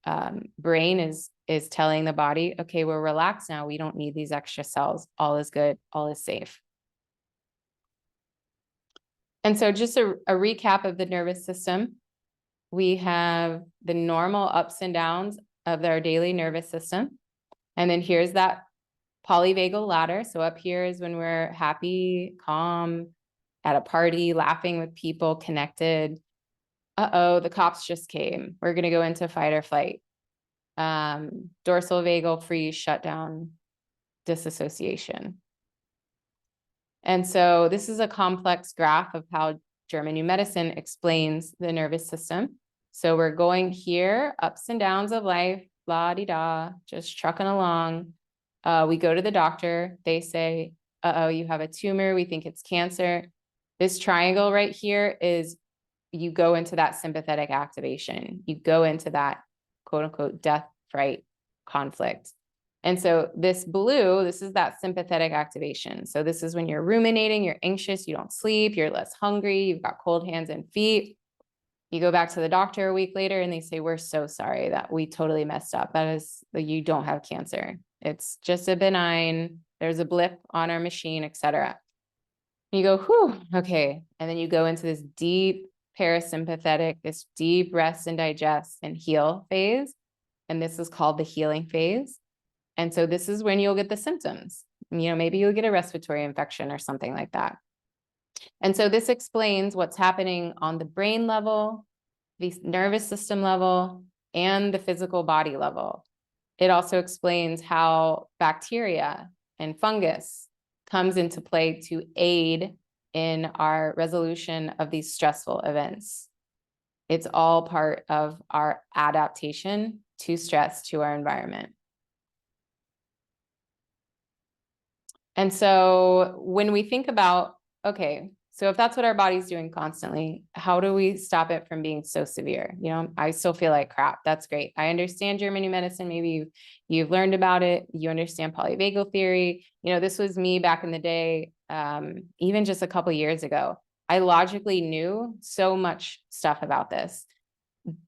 brain is telling the body, okay, we're relaxed now. We don't need these extra cells. All is good. All is safe. And so just a recap of the nervous system. We have the normal ups and downs of our daily nervous system. And then here's that polyvagal ladder. So up here is when we're happy, calm, at a party, laughing with people, connected. Uh-oh, the cops just came. We're going to go into fight or flight. Dorsal vagal, freeze, shutdown, disassociation. And so this is a complex graph of how German New Medicine explains the nervous system. So we're going here, ups and downs of life, blah-de-da, just trucking along. We go to the doctor. They say, uh-oh, you have a tumor. We think it's cancer. This triangle right here is you go into that sympathetic activation. You go into that quote unquote death, fright, conflict. And so this blue, this is that sympathetic activation. So this is when you're ruminating, you're anxious, you don't sleep, you're less hungry, you've got cold hands and feet. You go back to the doctor a week later and they say, we're so sorry that we totally messed up. That is, you don't have cancer. It's just a benign, there's a blip on our machine, etc. You go, whew, okay. And then you go into this deep parasympathetic, this deep rest and digest and heal phase. And this is called the healing phase. And so this is when you'll get the symptoms. Maybe you'll get a respiratory infection or something like that. And so this explains what's happening on the brain level, the nervous system level, and the physical body level. It also explains how bacteria and fungus comes into play to aid in our resolution of these stressful events. It's all part of our adaptation to stress, to our environment. And so when we think about, okay, so if that's what our body's doing constantly, how do we stop it from being so severe? I still feel like crap. That's great. I understand German New Medicine. Maybe you've learned about it. You understand polyvagal theory. This was me back in the day, even just a couple of years ago. I logically knew so much stuff about this.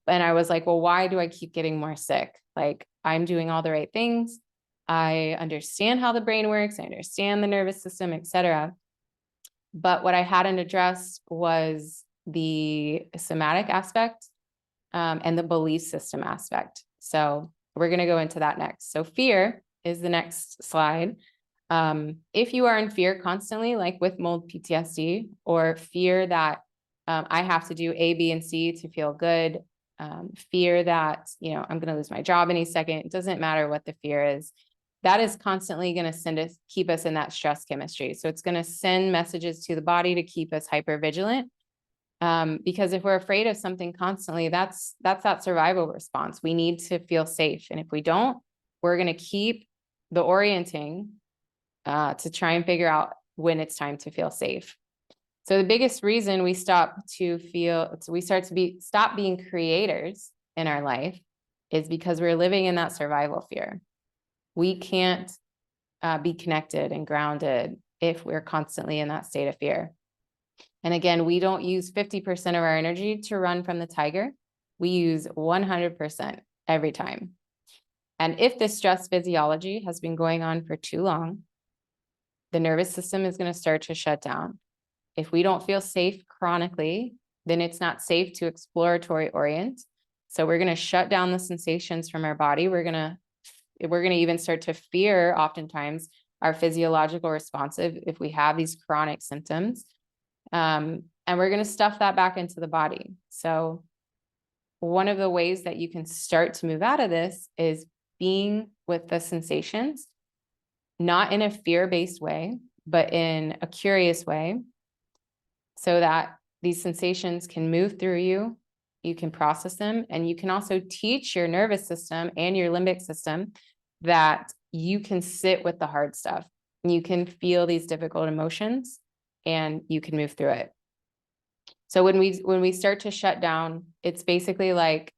And I was like, well, why do I keep getting more sick? Like, I'm doing all the right things. I understand how the brain works. I understand the nervous system, etc. But what I hadn't addressed was the somatic aspect and the belief system aspect. So we're going to go into that next. So fear is the next slide. If you are in fear constantly, like with mold PTSD, or fear that I have to do A, B, and C to feel good, fear that, I'm going to lose my job any second, it doesn't matter what the fear is. That is constantly going to keep us in that stress chemistry. So it's going to send messages to the body to keep us hypervigilant. Because if we're afraid of something constantly, that's that survival response. We need to feel safe. And if we don't, we're going to keep the orienting to try and figure out when it's time to feel safe. So the biggest reason we stop being creators in our life is because we're living in that survival fear. We can't be connected and grounded if we're constantly in that state of fear. And again, we don't use 50% of our energy to run from the tiger. We use 100% every time. And if this stress physiology has been going on for too long, the nervous system is going to start to shut down. If we don't feel safe chronically, then it's not safe to exploratory orient. So we're going to shut down the sensations from our body. We're going to even start to fear oftentimes our physiological responsive if we have these chronic symptoms. And we're going to stuff that back into the body. So one of the ways that you can start to move out of this is being with the sensations, not in a fear-based way, but in a curious way, so that these sensations can move through you, you can process them, and you can also teach your nervous system and your limbic system that you can sit with the hard stuff. You can feel these difficult emotions and you can move through it. So when we start to shut down, it's basically like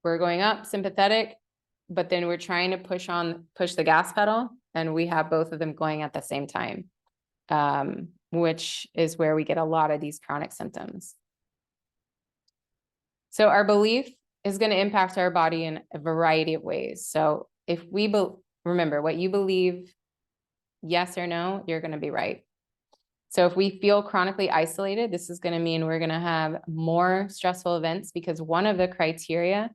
we're going up sympathetic, but then we're trying to push the gas pedal, and we have both of them going at the same time, which is where we get a lot of these chronic symptoms. So our belief is going to impact our body in a variety of ways. So if we remember what you believe, yes or no, you're going to be right. So if we feel chronically isolated, this is going to mean we're going to have more stressful events, because one of the criteria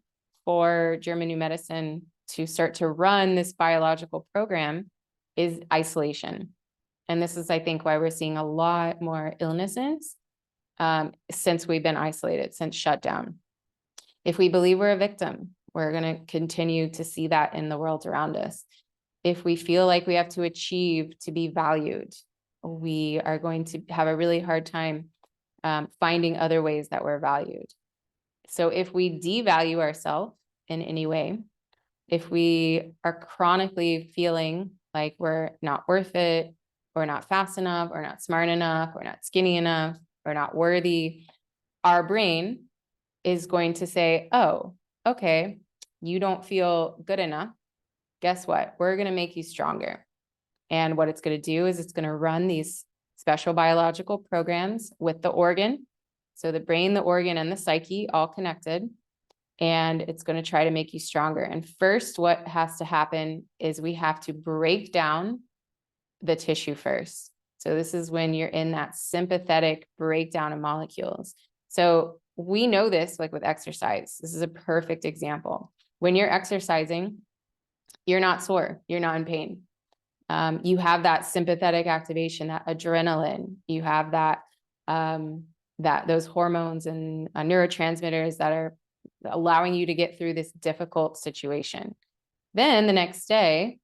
for German New Medicine to start to run this biological program is isolation. And this is, I think, why we're seeing a lot more illnesses since we've been isolated, since shutdown. If we believe we're a victim, we're going to continue to see that in the world around us. If we feel like we have to achieve to be valued, we are going to have a really hard time finding other ways that we're valued. So if we devalue ourselves in any way, if we are chronically feeling like we're not worth it, or not fast enough, or not smart enough, or not skinny enough, or not worthy, our brain is going to say, oh, okay, you don't feel good enough. Guess what? We're going to make you stronger. And what it's going to do is it's going to run these special biological programs with the organ. So the brain, the organ, and the psyche all connected. And it's going to try to make you stronger. And first, what has to happen is we have to break down the tissue first. So this is when you're in that sympathetic breakdown of molecules. So we know this, like with exercise. This is a perfect example. When you're exercising, you're not sore, you're not in pain. You have that sympathetic activation, that adrenaline. You have those hormones and neurotransmitters that are allowing you to get through this difficult situation. Then the next day,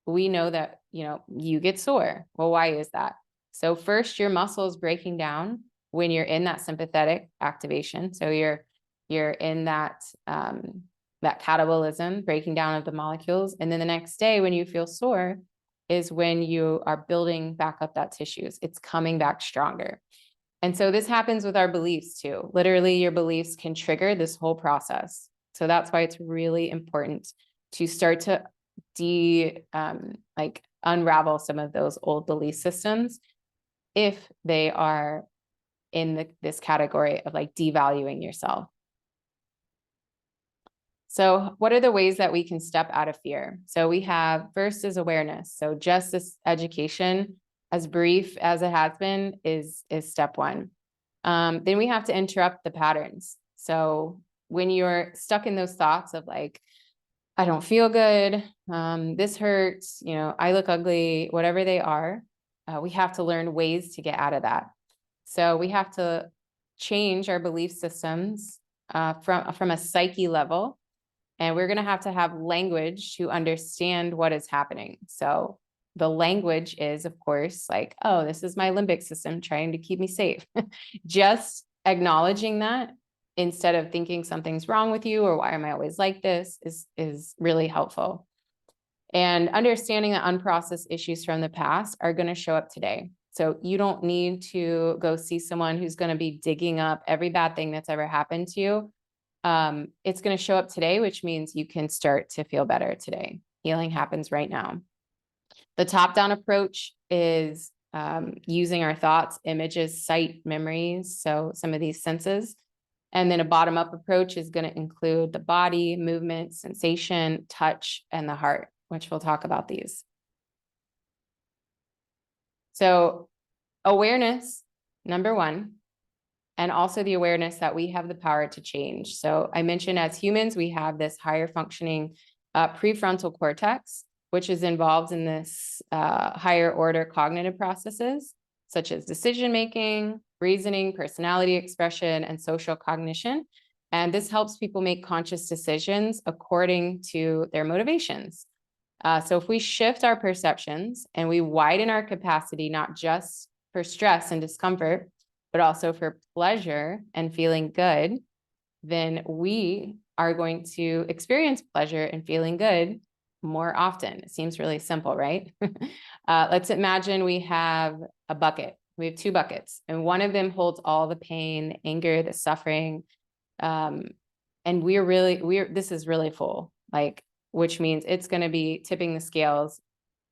we know that, you get sore. Well, why is that? So first, your muscle is breaking down when you're in that sympathetic activation. So you're in that catabolism, breaking down of the molecules. And then the next day, when you feel sore, is when you are building back up that tissues. It's coming back stronger. And so this happens with our beliefs too. Literally, your beliefs can trigger this whole process. So that's why it's really important to start to unravel some of those old belief systems if they are in this category of like devaluing yourself. So what are the ways that we can step out of fear? So we have, first is awareness. So just this education, as brief as it has been, is step one. Then we have to interrupt the patterns. So when you're stuck in those thoughts of like, I don't feel good, this hurts, I look ugly, whatever they are, we have to learn ways to get out of that. So we have to change our belief systems from a psyche level. And we're going to have language to understand what is happening. So the language is, of course, like, oh, this is my limbic system trying to keep me safe. Just acknowledging that instead of thinking something's wrong with you or why am I always like this is really helpful. And understanding that unprocessed issues from the past are going to show up today. So you don't need to go see someone who's going to be digging up every bad thing that's ever happened to you. It's going to show up today, which means you can start to feel better today. Healing happens right now. The top-down approach is using our thoughts, images, sight, memories, so some of these senses. And then a bottom-up approach is going to include the body, movement, sensation, touch, and the heart, which we'll talk about these. So awareness, number one. And also the awareness that we have the power to change. So I mentioned as humans, we have this higher functioning prefrontal cortex, which is involved in this higher order cognitive processes, such as decision-making, reasoning, personality expression, and social cognition. And this helps people make conscious decisions according to their motivations. So if we shift our perceptions and we widen our capacity, not just for stress and discomfort, but also for pleasure and feeling good, then we are going to experience pleasure and feeling good more often. It seems really simple, right? Let's imagine we have a bucket. We have two buckets, and one of them holds all the pain, the anger, the suffering. And And this is really full, like, which means it's going to be tipping the scales.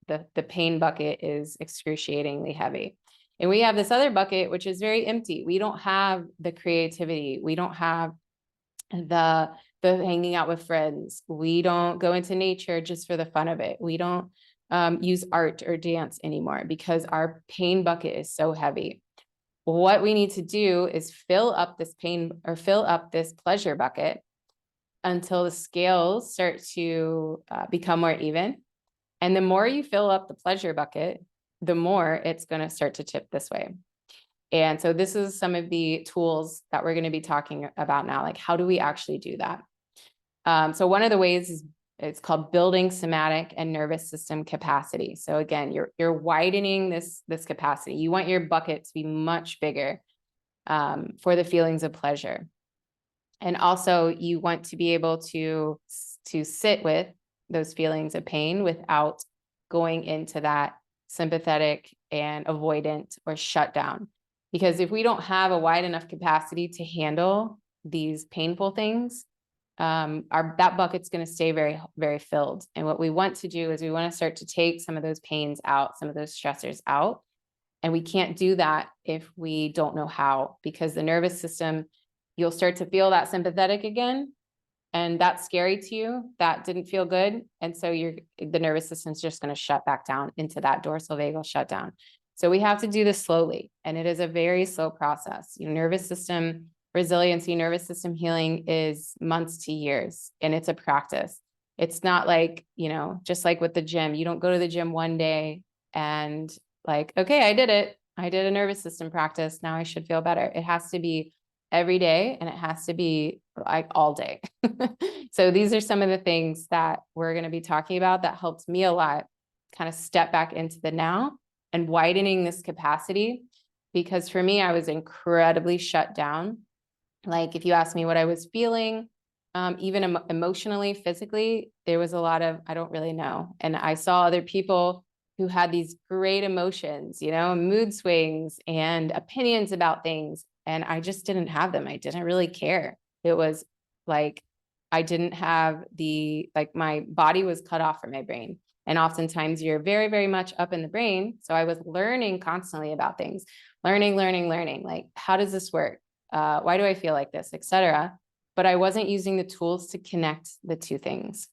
The pain bucket is excruciatingly heavy. And we have this other bucket, which is very empty. We don't have the creativity. We don't have the hanging out with friends. We don't go into nature just for the fun of it. We don't use art or dance anymore because our pain bucket is so heavy. What we need to do is fill up this pleasure bucket until the scales start to become more even. And the more you fill up the pleasure bucket, the more it's going to start to tip this way. And so this is some of the tools that we're going to be talking about now. Like, how do we actually do that? So one of the ways is it's called building somatic and nervous system capacity. So again, you're widening this capacity. You want your bucket to be much bigger for the feelings of pleasure. And also you want to be able to sit with those feelings of pain without going into that sympathetic and avoidant or shutdown. Because if we don't have a wide enough capacity to handle these painful things, that bucket's going to stay very, very filled. And what we want to do is we want to start to take some of those pains out, some of those stressors out. And we can't do that if we don't know how, because the nervous system, you'll start to feel that sympathetic again. And that's scary to you. That didn't feel good. And so the nervous system's just going to shut back down into that dorsal vagal shutdown. So we have to do this slowly. And it is a very slow process. Nervous system resiliency, nervous system healing is months to years, and it's a practice. It's not like, just like with the gym, you don't go to the gym one day and like, okay, I did it. I did a nervous system practice. Now I should feel better. It has to be every day, and it has to be like all day. So these are some of the things that we're going to be talking about that helped me a lot, kind of step back into the now and widening this capacity. Because for me, I was incredibly shut down. Like, if you ask me what I was feeling, even emotionally, physically, there was a lot of, I don't really know. And I saw other people who had these great emotions, mood swings and opinions about things. And I just didn't have them. I didn't really care. It was like, I didn't have my body was cut off from my brain. And oftentimes you're very, very much up in the brain. So I was learning constantly about things, learning, like, how does this work? Why do I feel like this, etc. But I wasn't using the tools to connect the two things.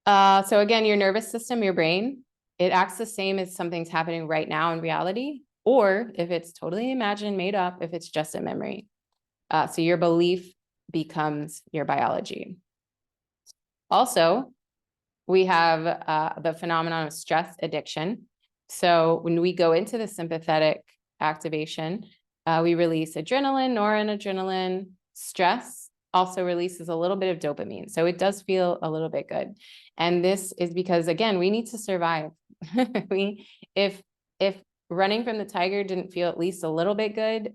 So again, your nervous system, your brain, it acts the same as something's happening right now in reality, or if it's totally imagined, made up, if it's just a memory. So your belief becomes your biology. Also, we have the phenomenon of stress addiction. So when we go into the sympathetic activation, we release adrenaline, noradrenaline. Stress also releases a little bit of dopamine. So it does feel a little bit good. And this is because, again, we need to survive. If running from the tiger didn't feel at least a little bit good,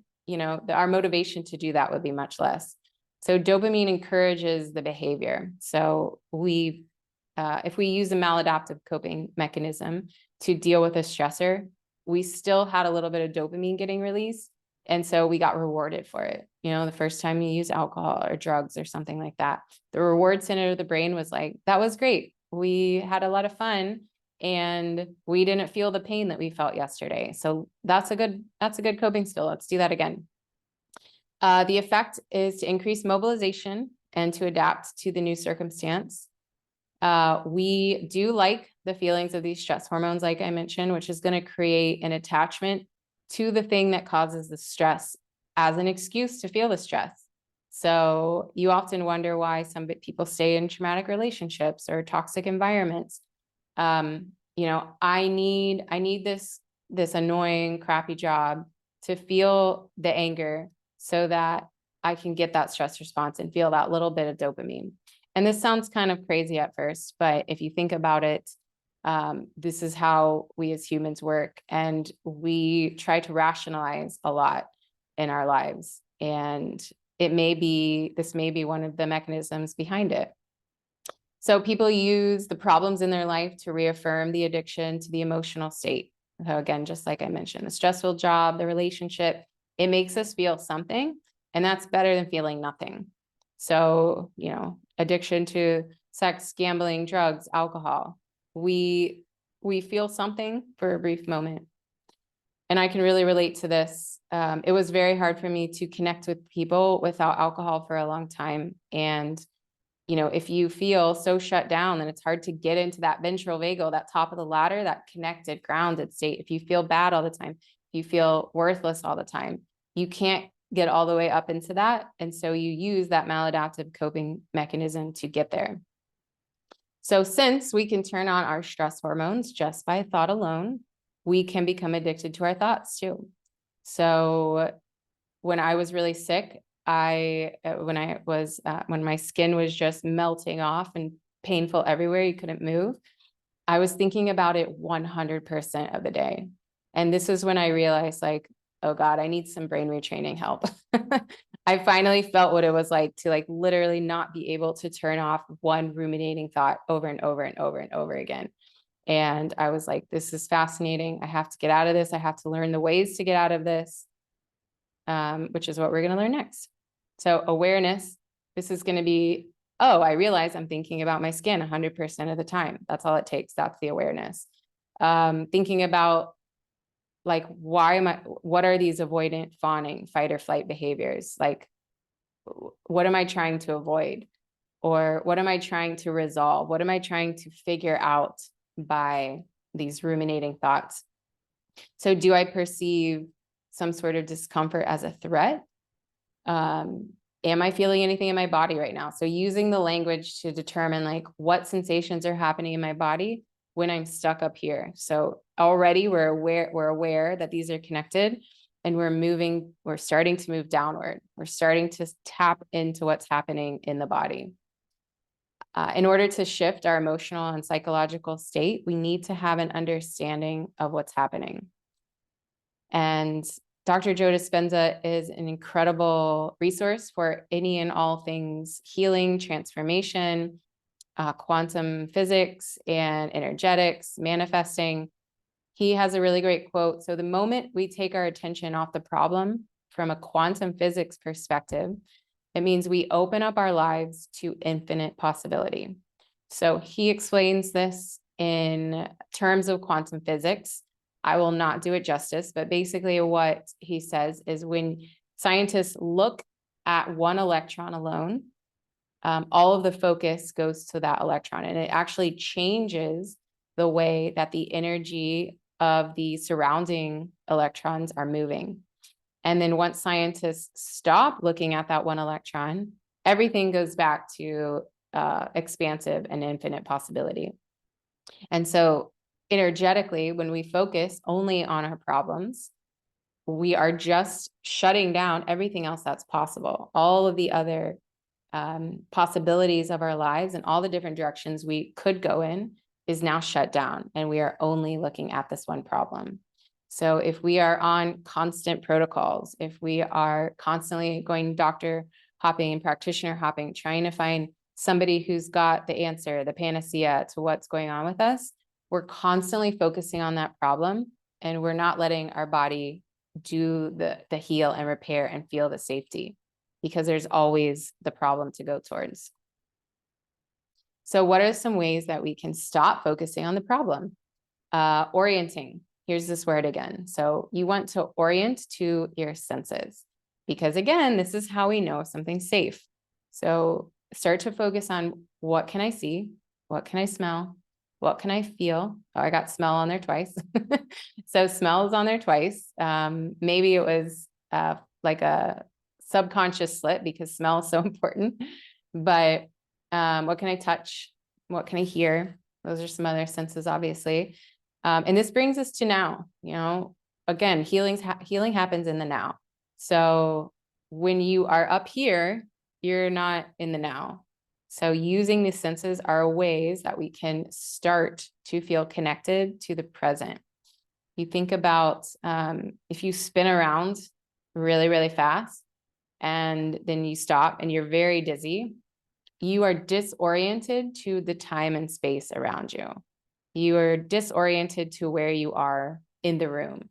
our motivation to do that would be much less. So dopamine encourages the behavior. So if we use a maladaptive coping mechanism to deal with a stressor, we still had a little bit of dopamine getting released. And so we got rewarded for it. The first time you use alcohol or drugs or something like that, the reward center of the brain was like, that was great. We had a lot of fun and we didn't feel the pain that we felt yesterday. So that's a good coping skill. Let's do that again. The effect is to increase mobilization and to adapt to the new circumstance. We do like the feelings of these stress hormones, like I mentioned, which is going to create an attachment to the thing that causes the stress as an excuse to feel the stress. So you often wonder why some people stay in traumatic relationships or toxic environments. I need this annoying, crappy job to feel the anger so that I can get that stress response and feel that little bit of dopamine. And this sounds kind of crazy at first, but if you think about it, this is how we as humans work, and we try to rationalize a lot in our lives. And this may be one of the mechanisms behind it. So people use the problems in their life to reaffirm the addiction to the emotional state. So again, just like I mentioned, the stressful job, the relationship, it makes us feel something, and that's better than feeling nothing. So, addiction to sex, gambling, drugs, alcohol. We feel something for a brief moment. And I can really relate to this. It was very hard for me to connect with people without alcohol for a long time. And, if you feel so shut down, then it's hard to get into that ventral vagal, that top of the ladder, that connected, grounded state. If you feel bad all the time, if you feel worthless all the time, you can't get all the way up into that. And so you use that maladaptive coping mechanism to get there. So since we can turn on our stress hormones just by thought alone, we can become addicted to our thoughts too. So when I was really sick, when my skin was just melting off and painful everywhere, you couldn't move, I was thinking about it 100% of the day. And this is when I realized, like, oh God, I need some brain retraining help. I finally felt what it was like to literally not be able to turn off one ruminating thought over and over and over and over again. And I was like, this is fascinating. I have to get out of this. I have to learn the ways to get out of this, which is what we're going to learn next. So awareness, this is going to be, oh, I realize I'm thinking about my skin 100% of the time. That's all it takes. That's the awareness. Thinking about what are these avoidant, fawning, fight or flight behaviors? What am I trying to avoid? Or what am I trying to resolve? What am I trying to figure out by these ruminating thoughts? So do I perceive some sort of discomfort as a threat? Am I feeling anything in my body right now? So using the language to determine what sensations are happening in my body when I'm stuck up here. So already we're aware that these are connected, and we're starting to move downward. We're starting to tap into what's happening in the body. In order to shift our emotional and psychological state, we need to have an understanding of what's happening. And Dr. Joe Dispenza is an incredible resource for any and all things healing, transformation, quantum physics, and energetics, manifesting. He has a really great quote. So the moment we take our attention off the problem from a quantum physics perspective, it means we open up our lives to infinite possibility. So he explains this in terms of quantum physics. I will not do it justice, but basically what he says is when scientists look at one electron alone, all of the focus goes to that electron, and it actually changes the way that the energy of the surrounding electrons are moving. And then once scientists stop looking at that one electron, everything goes back to expansive and infinite possibility. And so energetically, when we focus only on our problems, we are just shutting down everything else that's possible. All of the other possibilities of our lives and all the different directions we could go in is now shut down, and we are only looking at this one problem. So if we are on constant protocols, if we are constantly going doctor hopping and practitioner hopping, trying to find somebody who's got the answer, the panacea to what's going on with us, we're constantly focusing on that problem, and we're not letting our body do the heal and repair and feel the safety, because there's always the problem to go towards. So what are some ways that we can stop focusing on the problem? Orienting. Here's this word again. So you want to orient to your senses, because again, this is how we know if something's safe. So start to focus on, what can I see? What can I smell? What can I feel? Oh, I got smell on there twice. So smell is on there twice. Maybe it was like a subconscious slip, because smell is so important. But what can I touch? What can I hear? Those are some other senses, obviously. And this brings us to now. Again, healing happens in the now. So when you are up here, you're not in the now. So using these senses are ways that we can start to feel connected to the present. You think about if you spin around really, really fast, and then you stop and you're very dizzy, you are disoriented to the time and space around you. You are disoriented to where you are in the room.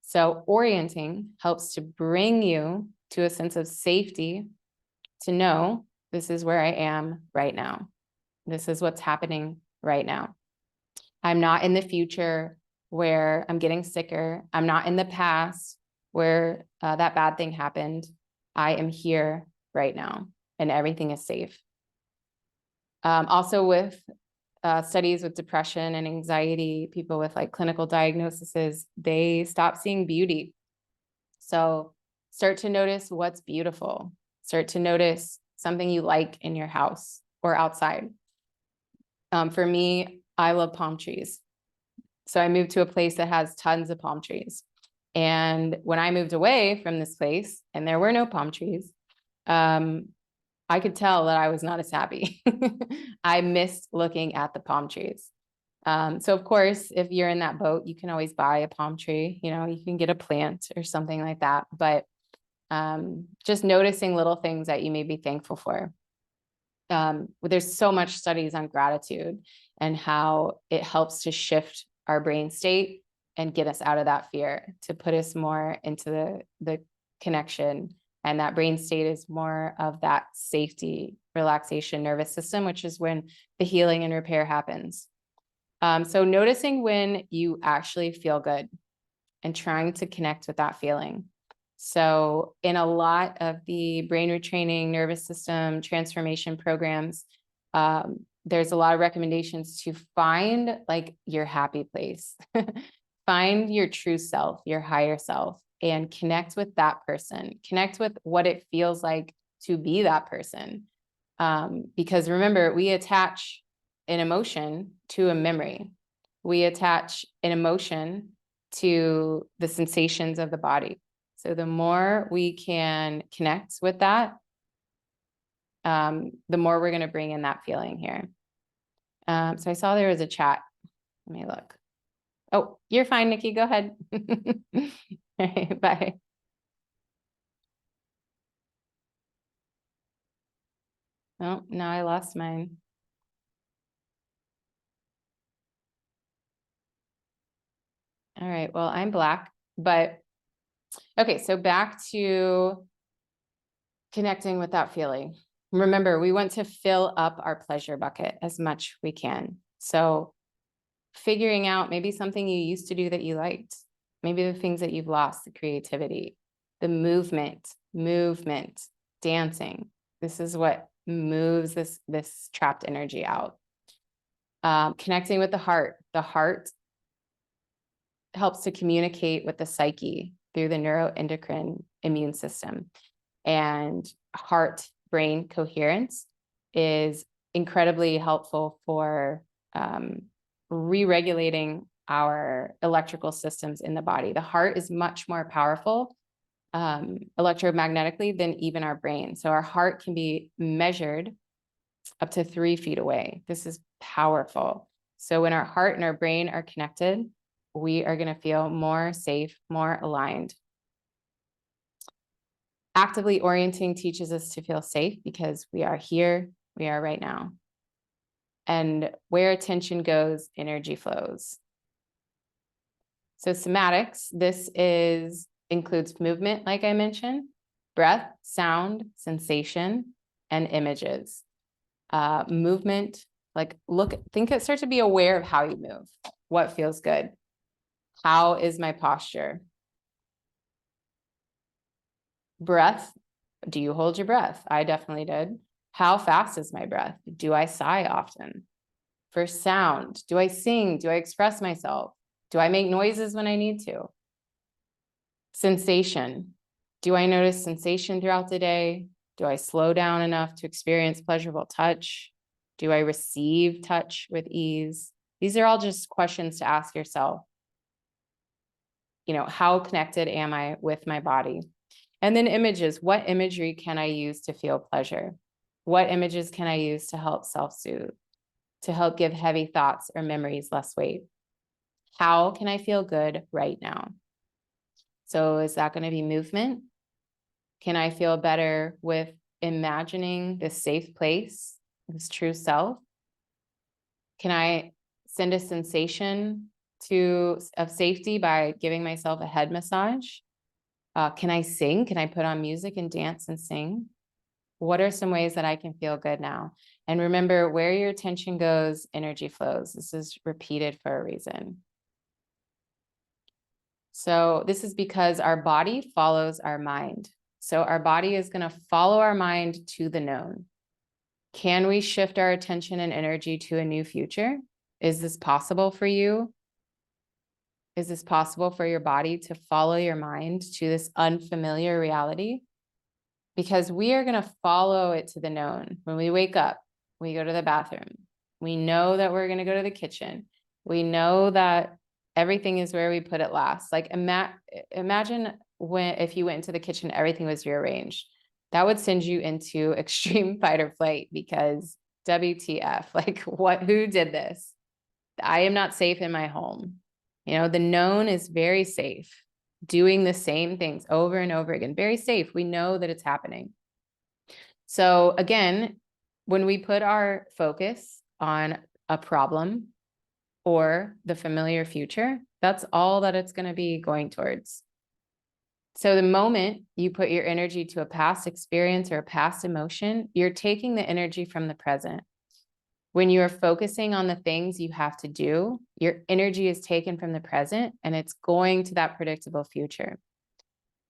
So orienting helps to bring you to a sense of safety, to know This is where I am right now. This is what's happening right now. I'm not in the future where I'm getting sicker. I'm not in the past where that bad thing happened. I am here right now and everything is safe. Also with studies with depression and anxiety, people with like clinical diagnoses, they stop seeing beauty. So start to notice what's beautiful. Start to notice something you like in your house or outside. For me, I love palm trees. So I moved to a place that has tons of palm trees. And when I moved away from this place and there were no palm trees, I could tell that I was not as happy. I missed looking at the palm trees. So of course, if you're in that boat, you can always buy a palm tree, you know, you can get a plant or something like that. But just noticing little things that you may be thankful for. There's so much studies on gratitude and how it helps to shift our brain state and get us out of that fear, to put us more into the connection. And that brain state is more of that safety, relaxation, nervous system, which is when the healing and repair happens. So noticing when you actually feel good and trying to connect with that feeling. So in a lot of the brain retraining, nervous system transformation programs, there's a lot of recommendations to find like your happy place, find your true self, your higher self, and connect with that person, connect with what it feels like to be that person. Because remember, we attach an emotion to a memory. We attach an emotion to the sensations of the body. So the more we can connect with that, the more we're going to bring in that feeling here. So I saw there was a chat. Let me look. Oh, you're fine, Nikki. Go ahead. All right, bye. Oh, now I lost mine. All right, well, I'm Black, but okay, so back to connecting with that feeling. Remember, we want to fill up our pleasure bucket as much we can. So figuring out maybe something you used to do that you liked, maybe the things that you've lost, the creativity, the movement, dancing. This is what moves this trapped energy out. Connecting with the heart. The heart helps to communicate with the psyche through the neuroendocrine immune system. And heart-brain coherence is incredibly helpful for re-regulating our electrical systems in the body. The heart is much more powerful electromagnetically than even our brain. So our heart can be measured up to 3 feet away. This is powerful. So when our heart and our brain are connected, we are going to feel more safe, more aligned. Actively orienting teaches us to feel safe because we are here, we are right now. And where attention goes, energy flows. So somatics, this includes movement, like I mentioned, breath, sound, sensation, and images. Movement, like start to be aware of how you move. What feels good? How is my posture? Breath, do you hold your breath? I definitely did. How fast is my breath? Do I sigh often? For sound, do I sing? Do I express myself? Do I make noises when I need to? Sensation, do I notice sensation throughout the day? Do I slow down enough to experience pleasurable touch? Do I receive touch with ease? These are all just questions to ask yourself. You know, how connected am I with my body? And then images. What imagery can I use to feel pleasure? What images can I use to help self-soothe, to help give heavy thoughts or memories less weight? How can I feel good right now? So is that going to be movement? Can I feel better with imagining this safe place, this true self? Can I send a sensation of safety by giving myself a head massage? Can I sing? Can I put on music and dance and sing? What are some ways that I can feel good now? And remember, where your attention goes, energy flows. This is repeated for a reason. So this is because our body follows our mind. So our body is going to follow our mind to the known. Can we shift our attention and energy to a new future? Is this possible for you? Is this possible for your body to follow your mind to this unfamiliar reality? Because we are going to follow it to the known. When we wake up, we go to the bathroom. We know that we're going to go to the kitchen. We know that everything is where we put it last. Like imagine if you went into the kitchen, everything was rearranged. That would send you into extreme fight or flight because WTF, like who did this? I am not safe in my home. You know, the known is very safe, doing the same things over and over again, very safe. We know that it's happening. So again, when we put our focus on a problem or the familiar future, that's all that it's going to be going towards. So the moment you put your energy to a past experience or a past emotion, you're taking the energy from the present. When you are focusing on the things you have to do, your energy is taken from the present and it's going to that predictable future.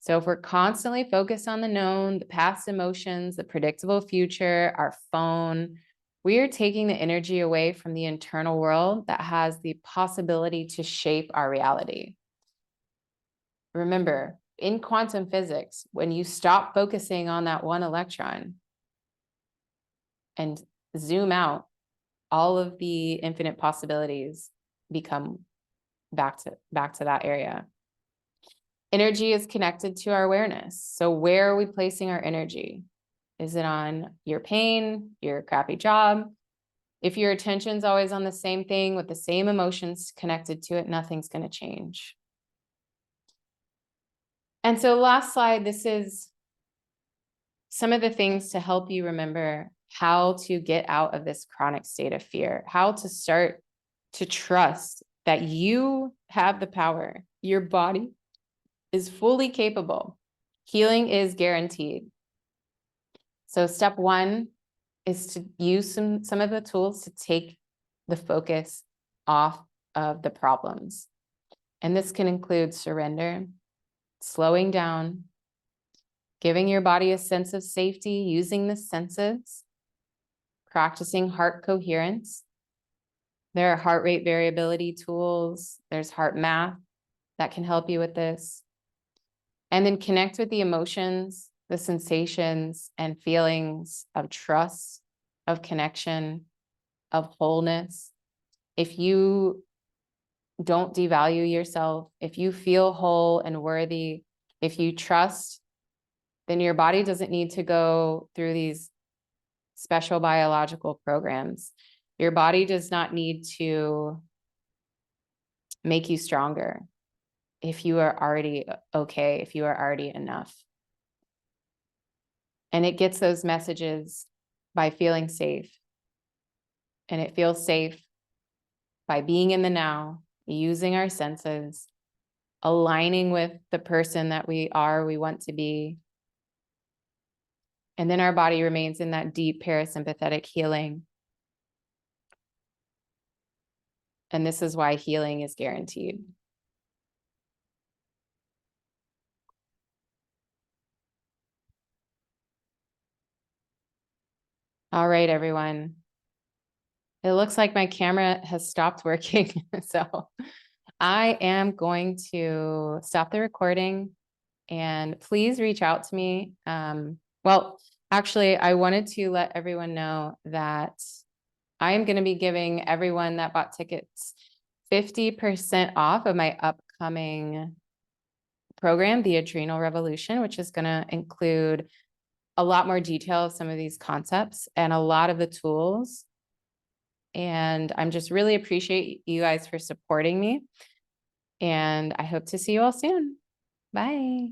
So if we're constantly focused on the known, the past emotions, the predictable future, our phone, we are taking the energy away from the internal world that has the possibility to shape our reality. Remember, in quantum physics, when you stop focusing on that one electron and zoom out, all of the infinite possibilities become back to that area. Energy is connected to our awareness. So where are we placing our energy? Is it on your pain, your crappy job? If your attention's always on the same thing with the same emotions connected to it, nothing's going to change. And so last slide, this is some of the things to help you remember how to get out of this chronic state of fear, how to start to trust that you have the power. Your body is fully capable. Healing is guaranteed. So step one is to use some of the tools to take the focus off of the problems. And this can include surrender, slowing down, giving your body a sense of safety, using the senses, practicing heart coherence. There are heart rate variability tools. There's heart math that can help you with this. And then connect with the emotions, the sensations and feelings of trust, of connection, of wholeness. If you don't devalue yourself, if you feel whole and worthy, if you trust, then your body doesn't need to go through these special biological programs. Your body does not need to make you stronger if you are already okay, if you are already enough. And it gets those messages by feeling safe. And it feels safe by being in the now, using our senses, aligning with the person that we want to be. And then our body remains in that deep parasympathetic healing. And this is why healing is guaranteed. All right, everyone. It looks like my camera has stopped working. So I am going to stop the recording and please reach out to me. Well, actually, I wanted to let everyone know that I am going to be giving everyone that bought tickets 50% off of my upcoming program, the Adrenal Revolution, which is going to include a lot more detail of some of these concepts and a lot of the tools. And I'm just really appreciate you guys for supporting me. And I hope to see you all soon. Bye.